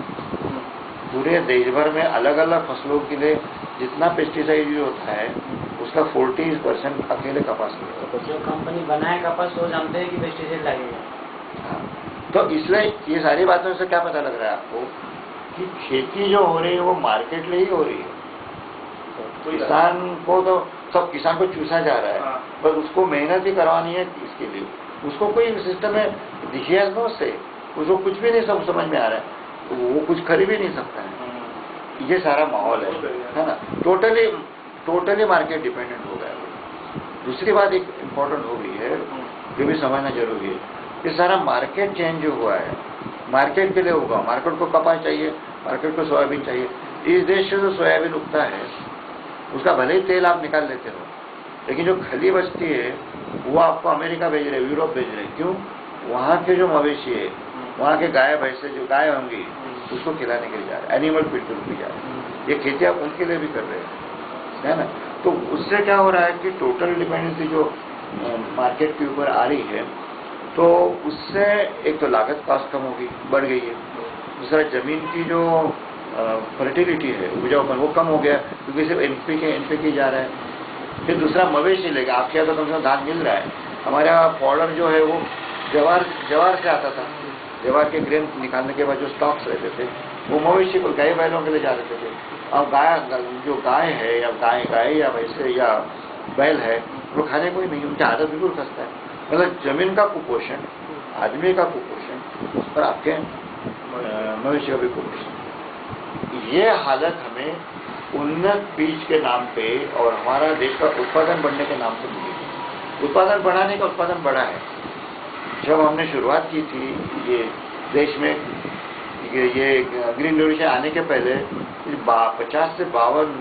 पूरे देश भर में अलग अलग फसलों के लिए जितना पेस्टिसाइड यूज होता है उसका 40% अकेले कपास में होता है। जो कंपनी बनाए कपास वो जानते हैं कि पेस्टिसाइड लगेगा। हाँ, तो इसलिए ये सारी बातों से क्या पता लग रहा है आपको कि खेती जो हो रही है वो मार्केट लिए ही हो रही है। किसान को तो सब किसान को चूसा जा रहा है, पर उसको मेहनत ही करवानी है इसके लिए। उसको कोई सिस्टम में दिखिए नो से उसको कुछ भी नहीं सब समझ में आ रहा है, तो वो कुछ खरीद भी नहीं सकता है। ये सारा माहौल है ना, टोटली मार्केट डिपेंडेंट हो गया है। दूसरी बात एक इम्पोर्टेंट हो गई है जो भी समझना जरूरी है कि सारा मार्केट चेंज जो हुआ है मार्केट के लिए होगा। मार्केट को कपास चाहिए, मार्केट को सोयाबीन चाहिए। इस देश से जो सोयाबीन उगता है उसका भले ही तेल आप निकाल लेते हो, लेकिन जो खली बचती है वो आपको अमेरिका भेज रहे, यूरोप भेज रहे। क्यों? वहाँ के जो मवेशी है, वहाँ के गाय भैंसे जो गाय होंगी उसको खिलाने के लिए जा रहे, एनिमल फीड के रूप में जा रहे। ये खेती आप उनके लिए भी कर रहे हैं, है ना। तो उससे क्या हो रहा है कि टोटल डिपेंडेंसी जो मार्केट के ऊपर आ रही है, तो उससे एक तो लागत कॉस्ट कम होगी, बढ़ गई है। दूसरा जमीन की जो फर्टिलिटी है, उपजाऊपन, वो कम हो गया क्योंकि सिर्फ एनपीके जा रहा है। फिर दूसरा मवेशी लेगा, आपके यहाँ तो कम से कम धान मिल रहा है। हमारे यहाँ पाउडर जो है वो जवार से आता था। जवार के ग्रेन निकालने के बाद जो स्टॉक्स रहते थे वो मवेशी को गाय बैलों के लिए जा रहे थे। अब जो गाय है या गाय या वैसे या बैल है वो खाने को ही नहीं, उनकी आदत बिल्कुल खस्ता है। मतलब जमीन का कुपोषण, आदमी का कुपोषण और आपके मवेशी का भी कुपोषण। ये हालत हमें उन्नत बीज के नाम पे और हमारा देश का उत्पादन बढ़ने के नाम से मिली। उत्पादन बढ़ाने का उत्पादन बढ़ा है। जब हमने शुरुआत की थी ये देश में ये ग्रीन रेवोल्यूशन आने के पहले 50 से 52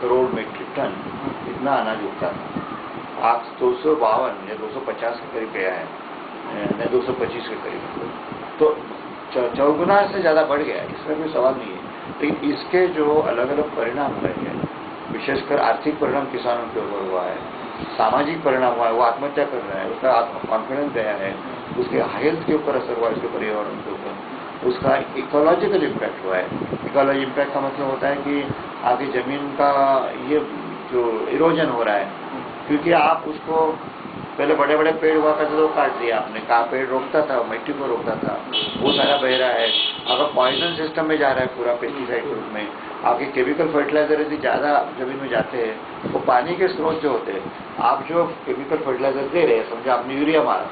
करोड़ मीट्रिक टन इतना अनाज उगता था। आज 252 या 250 के करीब गया है, 225 के करीब। तो चौगुना से ज़्यादा बढ़ गया है, इसमें कोई सवाल नहीं है। लेकिन इसके जो अलग अलग परिणाम हुए हैं, विशेषकर आर्थिक परिणाम किसानों के ऊपर हुआ है, सामाजिक परिणाम हुआ है, वो आत्महत्या कर रहा है, उसका कॉन्फिडेंस गया है, उसके हेल्थ के ऊपर असर हुआ है, उसके पर्यावरण के ऊपर, उसका इकोलॉजिकल इम्पैक्ट हुआ है। इकोलॉजी इम्पैक्ट का मतलब होता है कि आपकी ज़मीन का ये जो इरोजन हो रहा है, क्योंकि आप उसको पहले बड़े बड़े पेड़ हुआ करते तो काट दिया आपने, कहाँ पेड़ रोकता था, मिट्टी को रोकता था, वो सारा बह रहा है। अगर पॉइजन सिस्टम में जा रहा है पूरा पेस्टिसाइड के रूप में, आपके केमिकल फर्टिलाइजर यदि ज़्यादा जमीन में जाते हैं, वो पानी के स्रोत जो होते हैं, आप जो केमिकल फर्टिलाइजर दे रहे हैं, समझो आपने यूरिया मारा,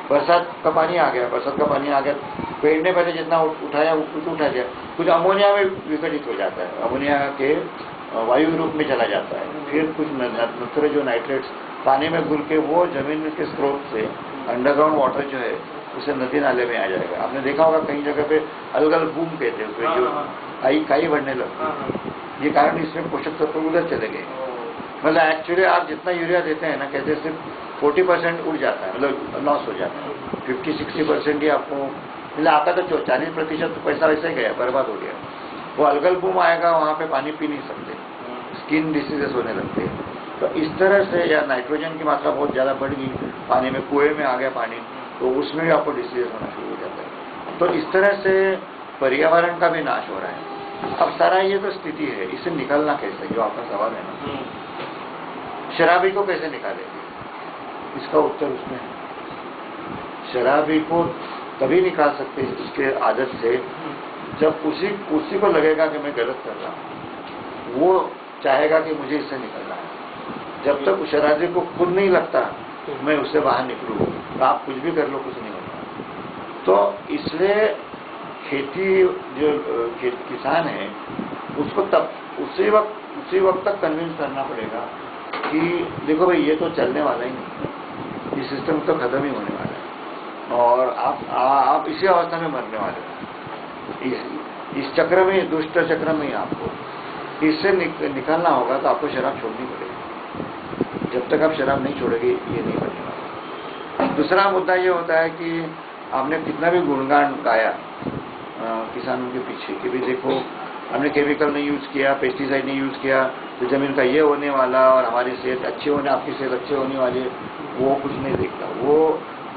बरसात का पानी आ गया, पेड़ ने पहले जितना उठाया वो कुछ उठा दिया, कुछ अमोनिया में विघटित हो जाता है, अमोनिया के वायु रूप में चला जाता है। फिर कुछ दूसरे जो नाइट्रेट्स पानी में घुल के वो जमीन के स्रोत से अंडरग्राउंड वाटर जो है उसे नदी नाले में आ जाएगा। आपने देखा होगा कई जगह पे अलगल बूम कहते हैं उसमें, जो काई बढ़ने लगती। ये कारण इसमें पोषक तत्व उधर चले गए। मतलब एक्चुअली आप जितना यूरिया देते हैं ना, कहते हैं सिर्फ 40% उड़ जाता है, मतलब लॉस हो जाता है। 50-60% ही आपको मतलब आपका तो 40% पैसा वैसे ही गया, बर्बाद हो गया। वो अलगल बूम आएगा, वहाँ पे पानी पी नहीं सकते, स्किन डिसीजेस होने लगते हैं। तो इस तरह से, या नाइट्रोजन की मात्रा बहुत ज़्यादा बढ़ गई पानी में, कुएं में आ गया पानी, तो उसमें भी आपको डिसीजेस होना शुरू हो जाता है। तो इस तरह से पर्यावरण का भी नाश हो रहा है। अब सारा ये तो स्थिति है, इससे निकलना कैसे, जो आपका सवाल है ना, शराबी को कैसे निकालेंगे, इसका उत्तर उसमें है। शराबी को तभी निकाल सकते हैं उसके आदत से जब उसी को लगेगा कि मैं गलत कर रहा हूँ, वो चाहेगा कि मुझे इससे निकलना है। जब तक उस शराबी को खुद नहीं लगता मैं उससे बाहर निकलूँ, तो आप कुछ भी कर लो, कुछ नहीं होगा। तो इसलिए खेती जो किसान है उसको तब उसी वक्त तक कन्विंस करना पड़ेगा कि देखो भाई ये तो चलने वाला ही नहीं, ये सिस्टम तो खत्म ही होने वाला है और आप इसी अवस्था में मरने वाले हैं। इस चक्र में, दुष्ट चक्र में ही आपको इससे निकलना होगा। तो आपको शराब छोड़नी पड़ेगी। जब तक आप शराब नहीं छोड़ोगे ये नहीं बनने वाला। दूसरा मुद्दा ये होता है कि आपने कितना भी गुणगान गाया किसानों के पीछे कि भी देखो हमने केमिकल नहीं यूज़ किया, पेस्टिसाइड नहीं यूज़ किया, तो ज़मीन का ये होने वाला और हमारी सेहत अच्छी होने, आपकी सेहत अच्छी होने वाली है, वो कुछ नहीं देखता। वो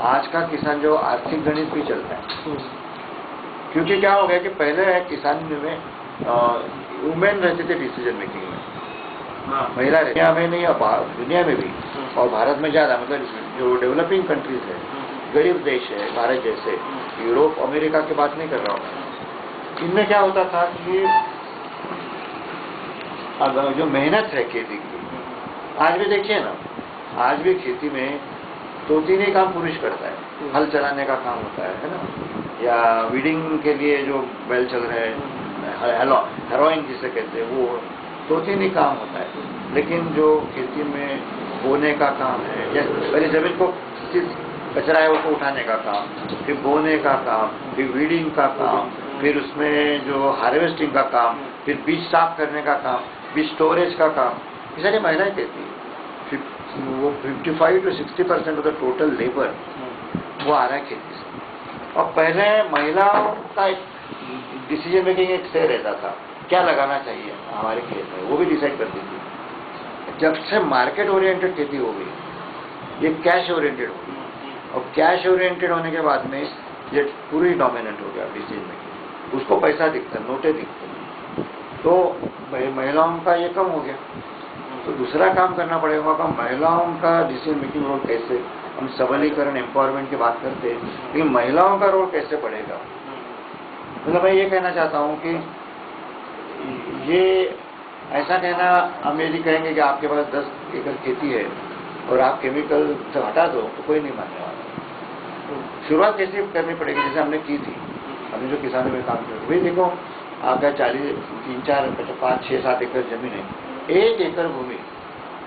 आज का किसान जो आर्थिक गणित भी चलता है, क्योंकि क्या हो गया कि पहले किसानी में वुमेन रहते थे डिसीजन मेकिंग में, हाँ। महिला दुनिया में नहीं और दुनिया में भी, और भारत में ज़्यादा, मतलब जो डेवलपिंग कंट्रीज है, गरीब देश है भारत जैसे, यूरोप अमेरिका की बात नहीं कर रहा हूँ, इनमें क्या होता था कि अगर जो मेहनत है खेती की, आज भी देखिए ना, आज भी खेती में 2-3 ही काम पुरुष करता है। हल चलाने का काम होता है ना, या वीडिंग के लिए जो बैल चल रहे हैं, हेरोइन जिसे कहते हैं, वो 2-3 ही काम होता है। लेकिन जो खेती में बोने का काम है, या पहले जमीन को कचरा है उसको उठाने का काम, फिर बोने का काम, फिर वीडिंग का काम, फिर उसमें जो हार्वेस्टिंग का काम, फिर बीज साफ करने का काम, बीज स्टोरेज का काम, ये सारी महिलाएं कहती है। वो 55 to 60% of the total labour वो आ रहा है खेती से। और पहले महिलाओं का एक डिसीजन मेकिंग एक से रहता था, क्या लगाना चाहिए हमारे खेत में, वो भी डिसाइड करती थी। जब से मार्केट ओरिएंटेड खेती हो गई, ये कैश ओरिएंटेड हो गई, और कैश ओरिएंटेड होने के बाद में ये पूरी डोमिनेंट हो गया डिसीजन मेकिंग, उसको पैसा दिखता है, नोटें दिखते हैं, तो महिलाओं का ये कम हो गया। तो दूसरा काम करना पड़ेगा कि महिलाओं का डिसीजन मेकिंग रोल कैसे, हम सबलीकरण एम्पावरमेंट की बात करते हैं, लेकिन महिलाओं का रोल कैसे बढ़ेगा। मतलब मैं ये कहना चाहता हूँ कि ये ऐसा कहना, हम यदि कहेंगे कि आपके पास 10 एकड़ खेती है और आप केमिकल से हटा दो, तो कोई नहीं मानने वाला। शुरुआत कैसे करनी पड़ेगी, जैसे हमने की थी, हमने जो किसानों में काम किया, भाई देखो आपका 3, 4, 5, 6, 7 एकड़ जमीन है, 1 एकड़ भूमि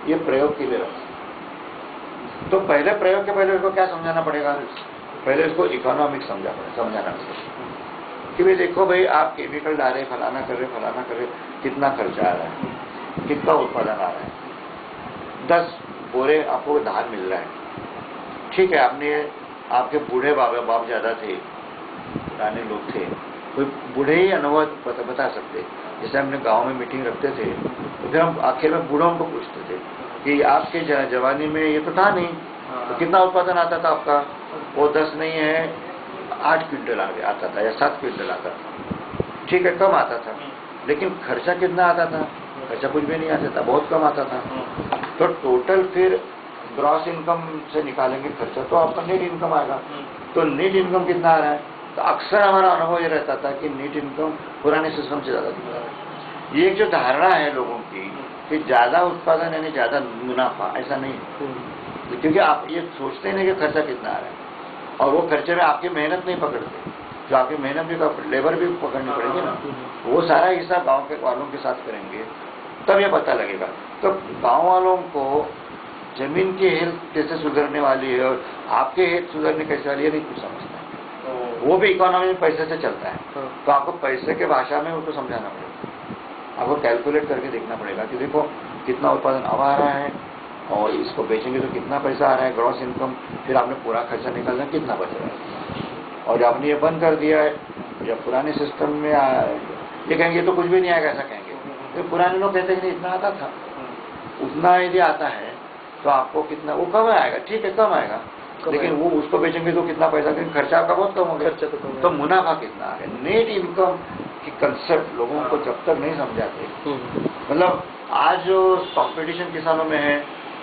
ये प्रयोग के लिए रखो। तो पहले प्रयोग के पहले उसको क्या समझाना पड़ेगा, पहले उसको इकोनॉमिक समझाना पड़ेगा कि भाई देखो भाई, आप केमिकल डाल रहे, फलाना कर रहे, कितना खर्चा आ रहा है, कितना उत्पादन आ रहा है, 10 बोरे आपको धान मिल रहा है, ठीक है। आपने, आपके बूढ़े बाप ज़्यादा थे, पुराने लोग थे, कोई बूढ़े ही अनुभव बता सकते। जैसे हमने गांव में मीटिंग रखते थे, तो फिर हम आखिर में बूढ़ों को पूछते थे कि आपके जवानी में ये तो था नहीं, तो कितना उत्पादन आता था आपका, वो 10 नहीं है 8 क्विंटल आता था, या 7 क्विंटल आता था, ठीक है, कम आता था, लेकिन खर्चा कितना आता था, खर्चा कुछ भी नहीं आता था, बहुत कम आता था। तो टोटल फिर ग्रॉस इनकम से निकालेंगे खर्चा, तो आपका नेट इनकम आएगा। तो नेट इनकम कितना आ रहा है, तो अक्सर हमारा अनुभव ये रहता था कि नेट इनकम पुराने सिस्टम से ज़्यादा दिखता है। ये एक जो धारणा है लोगों की कि ज़्यादा उत्पादन यानी ज़्यादा मुनाफा, ऐसा नहीं है, क्योंकि आप ये सोचते नहीं कि खर्चा कितना आ रहा है, और वो खर्चे में आपकी मेहनत नहीं पकड़ते, जो आपकी मेहनत भी, लेबर भी पकड़नी पड़ेगी ना, वो सारा हिसाब गाँव के वालों के साथ करेंगे, तब ये पता लगेगा। तो गाँव वालों को जमीन की हेल्थ कैसे सुधरने वाली है और आपके हेल्थ सुधरने कैसे वाली है, नहीं कुछ समझता है। वो भी इकोनॉमी में पैसे से चलता है, तो आपको पैसे के भाषा में उनको समझाना पड़ेगा, आपको कैलकुलेट करके देखना पड़ेगा कि देखो कितना उत्पादन अब आ रहा है, और इसको बेचेंगे तो कितना पैसा आ रहा है, ग्रॉस इनकम, फिर आपने पूरा खर्चा निकालना कितना बच रहा है, और आपने ये बंद कर दिया है, या पुराने सिस्टम में ये कहेंगे तो कुछ भी नहीं आएगा, ऐसा कहेंगे। तो पुराने लोग कहते हैं कि इतना आता था, उतना यदि आता है तो आपको कितना, वो कम आएगा, ठीक है कम आएगा, लेकिन वो उसको बेचेंगे तो कितना पैसा, लेकिन खर्चा आपका बहुत कम हो गया, तो मुनाफा कितना आ गया। नेट इनकम की कंसेप्ट लोगों को जब तक नहीं समझाते, मतलब आज जो कंपटीशन किसानों में है,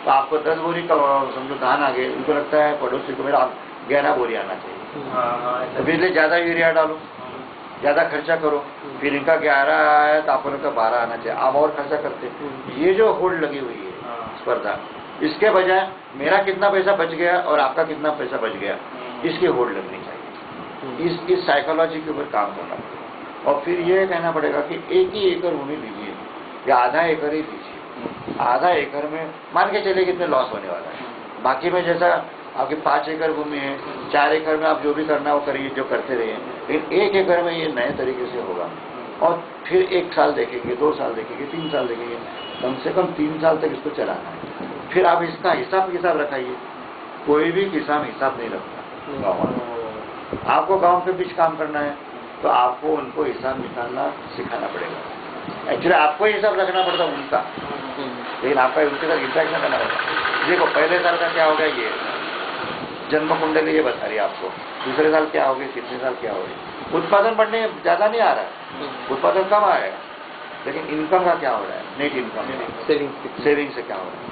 तो आपको 10 बोरी का समझो धान आ गए, उनको लगता है पड़ोसी को मेरा 11 बोरी आना चाहिए, तो इसलिए ज़्यादा यूरिया डालो, ज़्यादा खर्चा करो, फिर इनका 11 आया तो आपको लगता है 12 आना चाहिए, आप और खर्चा करते। ये जो होल्ड लगी हुई है स्पर्धा, इसके बजाय मेरा कितना पैसा बच गया और आपका कितना पैसा बच गया, इसकी होल्ड लगनी चाहिए। इस साइकोलॉजी के ऊपर काम करना पड़ेगा, और फिर ये कहना पड़ेगा कि 1 ही एकड़ भूमि लीजिए या आधा एकड़ ही लीजिए। आधा एकड़ में मान के चलिए कितने लॉस होने वाला है, बाकी में जैसा आपके 5 एकड़ भूमि है, 4 एकड़ में आप जो भी करना वो करिए, जो करते रहिए, लेकिन 1 एकड़ में ये नए तरीके से होगा। और फिर 1 साल देखेंगे, 2 साल देखेंगे, 3 साल देखेंगे, कम से कम 3 साल तक इसको चलाना है। फिर आप इसका हिसाब रखाइए। कोई भी किसान हिसाब नहीं रखता गाँव वाला। आपको गाँव के बीच काम करना है तो आपको उनको हिसाब निकालना सिखाना पड़ेगा। एक्चुअली आपको हिसाब रखना पड़ता उनका, लेकिन आपका उनके साथ इंटरेक्शन करना पड़ता। देखो पहले साल का क्या हो गया, ये जन्म कुंडली ये बता रही है आपको, दूसरे साल क्या होगी, तीसरे साल क्या होगी, उत्पादन बढ़ने ज़्यादा नहीं आ रहा है, उत्पादन कम आएगा, लेकिन इनकम का क्या हो रहा है, नेट इनकम सेविंग से क्या हो रहा है,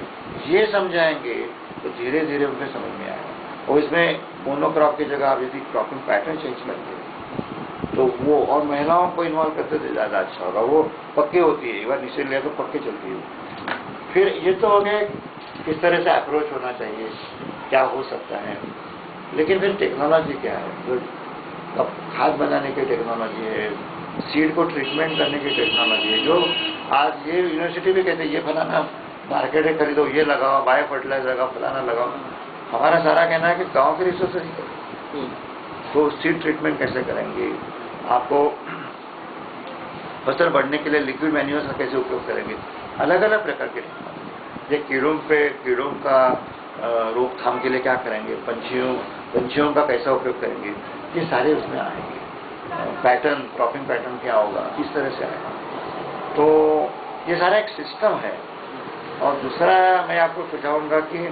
ये समझाएंगे तो धीरे धीरे उन्हें समझ में आएगा। और इसमें मोनोक्रॉप की जगह आप यदि क्रॉपिंग पैटर्न चेंज करते हैं तो वो, और महिलाओं को इन्वॉल्व करते तो ज़्यादा अच्छा होगा। वो पक्के होती है, एक बार निश्चय लिया तो पक्के चलती है। फिर ये तो हो गया किस तरह से अप्रोच होना चाहिए, क्या हो सकता है, लेकिन फिर टेक्नोलॉजी क्या है, जो अब खाद बनाने की टेक्नोलॉजी है, सीड को ट्रीटमेंट करने की टेक्नोलॉजी है, जो आज ये यूनिवर्सिटी भी कहते हैं ये फलाना मार्केट में खरीदो, ये लगाओ, बायो फर्टिलाइजर लगाओ, फलाना लगाओ। हमारा सारा कहना है कि गांव के रिसोर्स ही तो सीड ट्रीटमेंट कैसे करेंगे, आपको फसल बढ़ने के लिए लिक्विड मैन्योर्स का कैसे उपयोग करेंगे, अलग अलग प्रकार के ये कीड़ों का रोकथाम के लिए क्या करेंगे, पंछियों का कैसा उपयोग करेंगे, ये सारे उसमें आएंगे। पैटर्न, क्रॉपिंग पैटर्न क्या होगा, इस तरह से आएगा। तो ये सारा एक सिस्टम है। और दूसरा मैं आपको सुझाऊंगा कि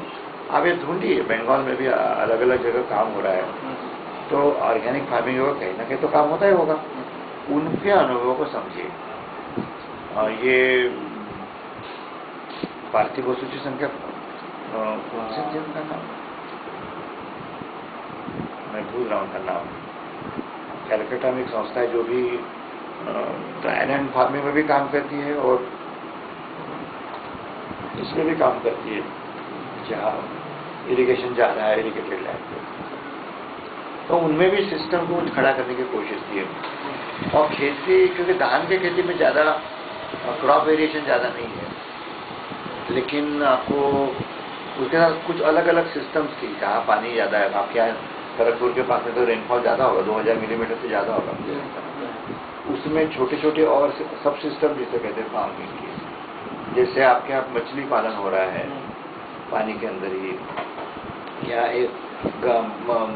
आप ये ढूंढिए, बंगाल में भी अलग अलग जगह काम हो रहा है, तो ऑर्गेनिक फार्मिंग होगा, कहीं ना कहीं तो काम होता ही होगा, उनके अनुभवों को समझिए। और ये पार्थिव वस्तु की संख्या कौन से थे उनका नाम, मैं भूल रहा हूँ उनका नाम, कैलकाटा में एक संस्था है जो भी ड्राई लैंड फार्मिंग में भी काम करती है और इसमें भी काम करती है, जहाँ इरिगेशन ज़्यादा है, इरिगेटेड लैंड पे, तो उनमें भी सिस्टम को खड़ा करने की कोशिश की है। और खेती, क्योंकि धान की खेती में ज़्यादा क्रॉप वेरिएशन ज़्यादा नहीं है, लेकिन आपको उसके साथ कुछ अलग अलग सिस्टम्स की, जहाँ पानी ज़्यादा है, आप क्या है खड़गपुर के पास में तो रेनफॉल ज़्यादा होगा, 2000 मिलीमीटर से ज़्यादा होगा, उसमें छोटे छोटे और सब सिस्टम जिसे कहते हैं फार्मिंग की, जैसे आपके यहाँ मछली पालन हो रहा है पानी के अंदर ही, या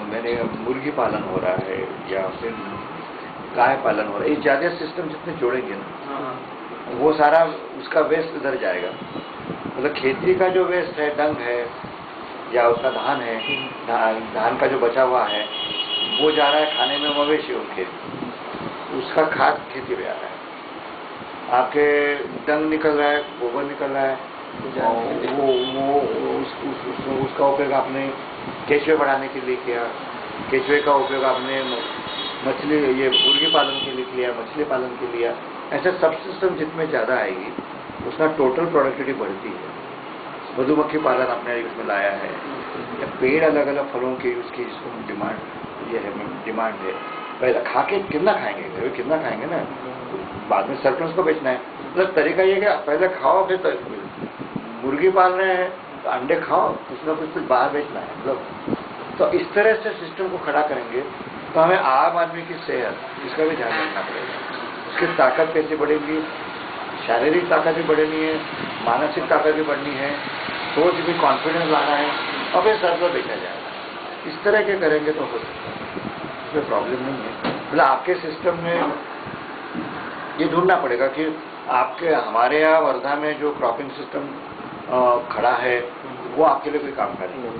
मैंने मुर्गी पालन हो रहा है, या फिर गाय पालन हो रहा है, ये ज़्यादा सिस्टम जितने जोड़ेंगे ना, वो सारा उसका वेस्ट उधर जाएगा। मतलब खेती का जो वेस्ट है, डंग है या उसका धान है, धान का जो बचा हुआ है वो जा रहा है खाने में मवेशियों के, उसका खाद खेती में आ रहा है, आपके डंग निकल रहा है, गोबर निकल रहा है, वो उसका उपयोग आपने केचुए बढ़ाने के लिए किया, केचुए का उपयोग आपने मछली, ये मुर्गी पालन के लिए किया, मछली पालन के लिए, ऐसा सब सिस्टम जितने ज़्यादा आएगी उसका टोटल प्रोडक्टिविटी बढ़ती है। मधुमक्खी पालन आपने इसमें लाया है, या पेड़ अलग अलग फलों के उसकी जिसको डिमांड, ये है डिमांड है, पहले खा के कितना खाएंगे, घर में कितना खाएंगे ना, बाद में सरप्लस को बेचना है। मतलब तरीका ये कि पहले खाओ, फिर तो मुर्गी पाल रहे हैं तो अंडे खाओ, कुछ ना कुछ बाहर बेचना है। मतलब तो इस तरह से सिस्टम को खड़ा करेंगे तो हमें आम आदमी की सेहत, इसका भी ध्यान रखना पड़ेगा, उसकी ताकत कैसे बढ़ेगी, शारीरिक ताकत भी बढ़नी है, मानसिक ताकत भी बढ़नी है, सोच भी, कॉन्फिडेंस लाना है, और फिर सरप्लस बेचा जाएगा। इस तरह के करेंगे तो हो सकता है, इसमें प्रॉब्लम नहीं है। मतलब आपके सिस्टम में ये ढूंढना पड़ेगा कि आपके, हमारे यहाँ वर्धा में जो क्रॉपिंग सिस्टम खड़ा है वो आपके लिए कोई काम करेगा,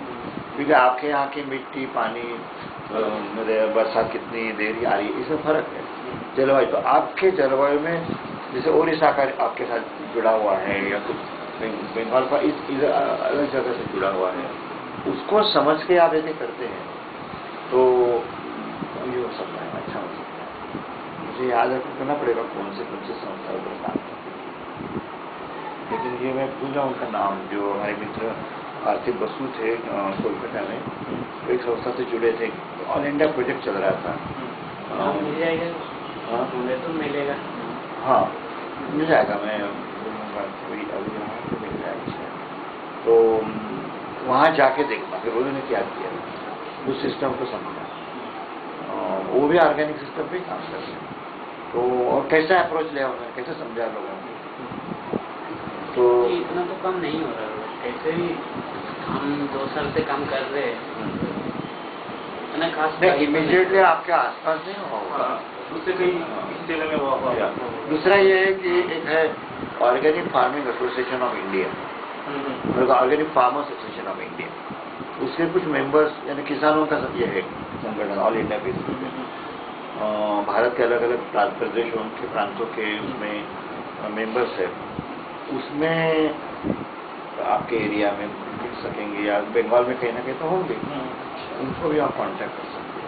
क्योंकि आपके यहाँ की मिट्टी, पानी, बरसात कितनी देरी आ रही है, इसमें फर्क है। जलवायु, तो आपके जलवायु में जैसे ओडिशा का आपके साथ जुड़ा हुआ है, या कुछ बंगाल का इस अलग जगह से जुड़ा हुआ है, उसको समझ के आप यदि करते हैं तो ये हो सकता है, अच्छा हो सकता है। मुझे याद रखना पड़ेगा कौन से संस्थाओं पर काम करते हैं, लेकिन ये मैं भूल रहा हूँ उनका नाम, जो हमारे मित्र पार्थिव बसु थे कोलकाता में, एक संस्था से जुड़े थे, ऑल इंडिया प्रोजेक्ट चल रहा था। मिल जाएगा, हाँ तो मिलेगा, हाँ मिल जाएगा, मैं अभी यहाँ पे मिल जाएगा। तो वहाँ जाके देखना, फिर उन्होंने क्या किया, उस सिस्टम को समझना, वो भी ऑर्गेनिक सिस्टम पे काम कर रहे हैं, तो और कैसा अप्रोच लिया उन्होंने, कैसे समझा लोगों को, तो इतना तो कम नहीं हो रहा है, कैसे भी हम 2 साल से काम कर रहे हैं, इतना खास नहीं, इमीडिएटली आपके आसपास नहीं होगा, दूसरे कहीं जिले में हुआ। दूसरा ये है कि एक है organic farming association of India, organic farmers association of India, उसके कुछ मेंबर्स यानी किसानों का ये है संगठन, ऑल इंडिया बेसिस पे, भारत के अलग अलग प्रदेशों के प्रांतों के उसमें मेंबर्स है, उसमें आपके एरिया में मिल सकेंगे या बंगाल में कहीं ना कहीं तो होंगे, उनको भी आप कांटेक्ट कर सकते हैं।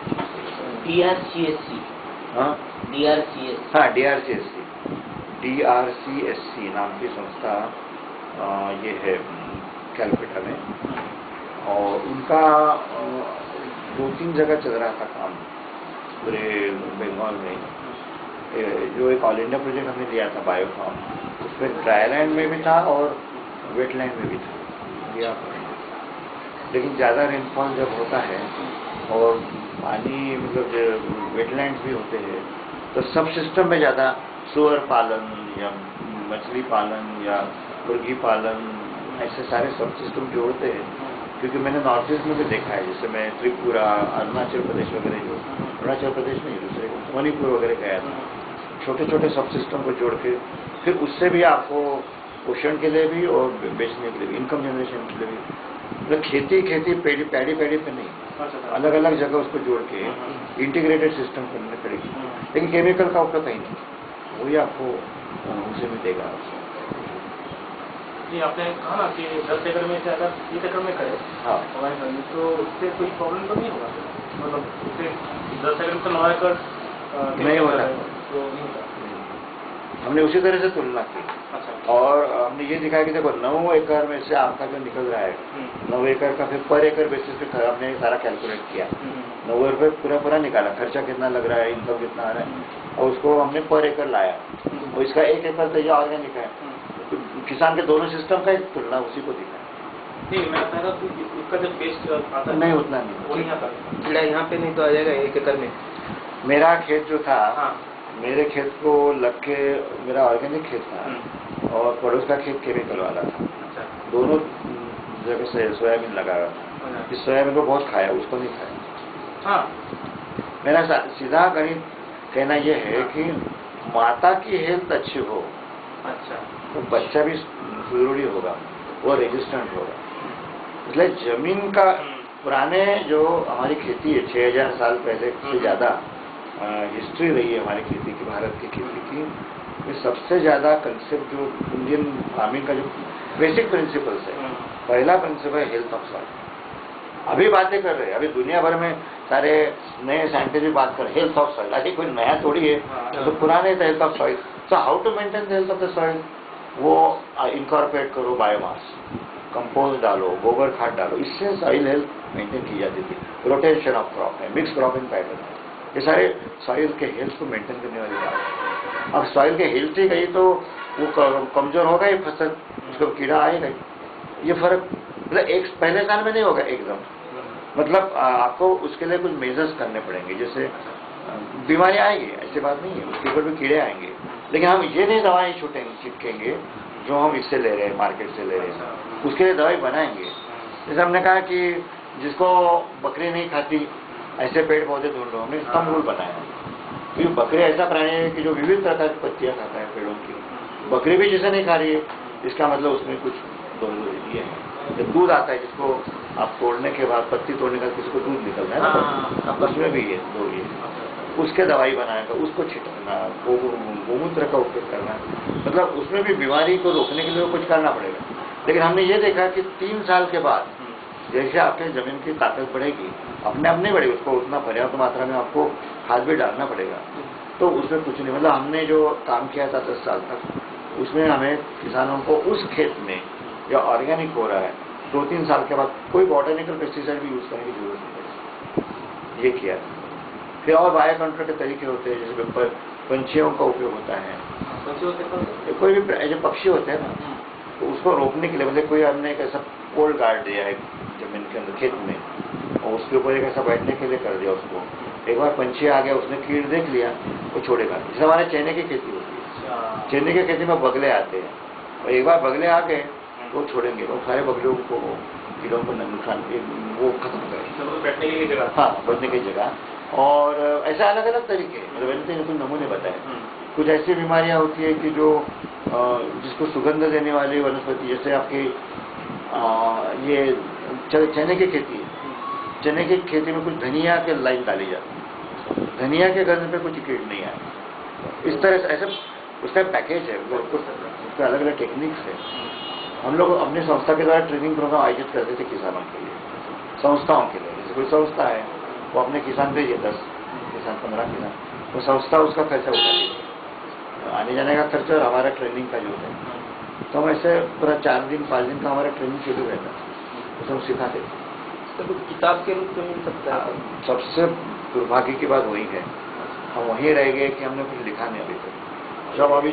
DRCSC, हाँ DRCSC, हाँ DRCSC नाम की संस्था ये है कैलकाटा में, और उनका 2-3 जगह चल रहा था काम पूरे बंगाल में। जो एक ऑल इंडिया प्रोजेक्ट हमने लिया था बायोफार्म, उसमें ड्राई लैंड में भी था और वेटलैंड में भी था लिया। लेकिन ज़्यादा रेनफॉल जब होता है और पानी मतलब वेटलैंड्स भी होते हैं, तो सब सिस्टम में ज़्यादा सुअर पालन या मछली पालन या मुर्गी पालन ऐसे सारे सब सिस्टम जोड़ते हैं। क्योंकि मैंने नॉर्थ ईस्ट में भी देखा है, जैसे मैं त्रिपुरा, अरुणाचल प्रदेश वगैरह, जो अरुणाचल प्रदेश में दूसरे मणिपुर वगैरह गया था, छोटे छोटे सब सिस्टम को जोड़ के फिर उससे भी आपको पोषण के लिए भी और बेचने के लिए भी, इनकम जनरेशन के लिए भी, मतलब खेती पैडी पे नहीं, अलग अलग जगह उसको जोड़ के इंटीग्रेटेड सिस्टम करने पड़ेगी। लेकिन केमिकल का उपयोग कहीं नहीं, वही आपको उसे भी देगा। जी, आपने कहा ना कि 10 एकड़ में से अगर 1 एकड़ में करे, हाँ, तो उससे कोई प्रॉब्लम तो नहीं होगा? मतलब उससे 10 एकड़ में तो 9 एकड़ नहीं होता, तो नहीं होता। हमने उसी तरह से तुलना की। अच्छा। और हमने ये दिखाया कि देखो 9 एकड़ में से आपका जो निकल रहा है, 9 एकड़ का फिर पर एकड़ बेसिस पे हमने सारा कैलकुलेट किया, 90 रुपये पूरा निकाला, खर्चा कितना लग रहा है, इनकम कितना आ रहा है, और उसको हमने पर एकड़ लाया। और इसका 1 एकड़ तो ये ऑर्गेनिक है, तो किसान के दोनों सिस्टम का एक तुलना उसी को दिखा। नहीं, मैं कहता था कि इसका जब पेस्ट आता नहीं, उतना नहीं, वो नहीं आता। कीड़ा यहाँ पे नहीं तो आ जाएगा 1 एकड़ में। मेरा खेत जो था, हाँ। मेरे खेत को लग के, मेरा ऑर्गेनिक खेत था और पड़ोस का खेत केमिकल वाला था। अच्छा। दोनों जगह से सोयाबीन लगा हुआ था। इस सोयाबीन को बहुत खाया, उसको नहीं खाया। हाँ। मेरा सीधा गणित कहना यह है कि माता की हेल्थ अच्छी हो, अच्छा, तो बच्चा भी सुदृढ़ होगा, वो रेजिस्टेंट होगा। इसलिए जमीन का पुराने जो हमारी खेती है, 6000 साल पहले से ज़्यादा हिस्ट्री रही है हमारी खेती की, भारत की खेती की, ये सबसे ज़्यादा कंसेप्ट जो इंडियन फार्मिंग का जो बेसिक प्रिंसिपल्स है, पहला प्रिंसिपल है हेल्थ ऑफ सॉइल। अभी बातें कर रहे हैं, अभी दुनिया भर में सारे नए साइंटिस्ट भी बात कर रहे हैं हेल्थ ऑफ सॉइल, अभी कोई नया थोड़ी है, तो पुराने थे हेल्थ ऑफ सॉइल। तो how to maintain the health of the soil, वो इनकॉर्पोरेट करो, बायोमास, कंपोस्ट डालो, गोबर खाद डालो, इससे सॉइल हेल्थ मेंटेन की जाती थी। रोटेशन ऑफ क्रॉप है, मिक्स क्रॉपिंग पैटर्न है, ये सारे सॉइल के हेल्थ को मेंटेन करने वाली बात है। अब सॉइल के हेल्थ ही गई तो वो कमजोर होगा ही फसल, उसको कीड़ा आएगा ही। ये फर्क मतलब एक पहले साल में नहीं होगा एकदम, मतलब आपको उसके लिए कुछ मेजर्स करने पड़ेंगे। जैसे बीमारी आएगी, ऐसी बात नहीं है, उसके ऊपर भी कीड़े आएंगे, लेकिन हम ये नहीं दवाएं छिटकेंगे जो हम इससे ले रहे हैं, मार्केट से ले रहे हैं, उसके लिए दवाई बनाएंगे। जैसे हमने कहा कि जिसको बकरी नहीं खाती ऐसे पेड़ पौधे ढूंढ लो, हमने स्तंभ रूल बनाया। क्योंकि बकरी ऐसा प्राणी है कि जो विविध प्रकार की पत्तियां खाता है पेड़ों की, बकरी भी जिसे नहीं खा रही है, इसका मतलब उसमें कुछ दोनों ये है। दूध आता है जिसको आप तोड़ने के बाद, पत्ती तोड़ने के बाद किसी को दूध निकलता है ना, उसमें भी ये दो ये, उसके दवाई बनाएगा, उसको छिटकना, गोमूत्र का उपयोग करना, मतलब उसमें भी बीमारी को रोकने के लिए कुछ करना पड़ेगा। लेकिन हमने ये देखा कि 3 साल के बाद जैसे आपके जमीन की ताकत बढ़ेगी, अपने आप नहीं बढ़ेगी, उसको उतना पर्याप्त मात्रा में आपको खाद भी डालना पड़ेगा, तो उसमें कुछ नहीं, मतलब हमने जो काम किया था 10 साल तक, उसमें हमें किसानों को उस खेत में या ऑर्गेनिक हो रहा है, 2-3 साल के बाद कोई बॉटनिकल पेस्टिसाइड भी यूज करने की जरूरत नहीं पड़ेगी, ये किया। फिर और बायो कंट्रोल के तरीके होते हैं, जैसे पंछियों का उपयोग होता है, कोई भी जो पक्षी होते हैं ना, तो उसको रोकने के लिए, मतलब कोई हमने एक ऐसा पोल गाड़ दिया है जमीन के अंदर खेत में, और उसके ऊपर एक ऐसा बैठने के लिए कर दिया उसको, एक बार पंछी आ गया, उसने कीड़ देख लिया, वो छोड़ेगा। जैसे हमारे चने की खेती होती है, चने की खेती में बगले आते हैं, और एक बार बगले आ गए वो छोड़ेंगे, वो सारे बगलों को, कीड़ों को नुकसान, वो खत्म करेंगे, बैठने की जगह। हाँ, बैठने की जगह। और ऐसे अलग अलग तरीके, मतलब मैंने कुछ नमूने बताए। कुछ ऐसी बीमारियां होती है कि जो जिसको सुगंध देने वाली वनस्पति, जैसे आपकी ये चने की खेती है, चने की खेती में कुछ धनिया के लाइन डाली जाती है, धनिया के गंज पे कुछ कीट नहीं आए। इस तरह से ऐसे उसका पैकेज है, उसके अलग अलग टेक्निक्स है। हम लोग अपनी संस्था के द्वारा ट्रेनिंग प्रोग्राम आयोजित करते थे किसानों के लिए, संस्थाओं के लिए। जैसे कोई संस्था है वो अपने किसान भेजिए 10 किसान 15 किसान, वो संस्था उसका खर्चा उठाती है, आने जाने का खर्चा और हमारा ट्रेनिंग का जो है। तो हम ऐसे पूरा 4 दिन 5 दिन का हमारा ट्रेनिंग शेड्यूल रहता है, उसमें हम सिखाते थे। तो किताब के रूप में मिल सकता है। सबसे दुर्भाग्य की बात वही है, हम वहीं रह गए कि हमने कुछ लिखा नहीं अभी तक। जब अभी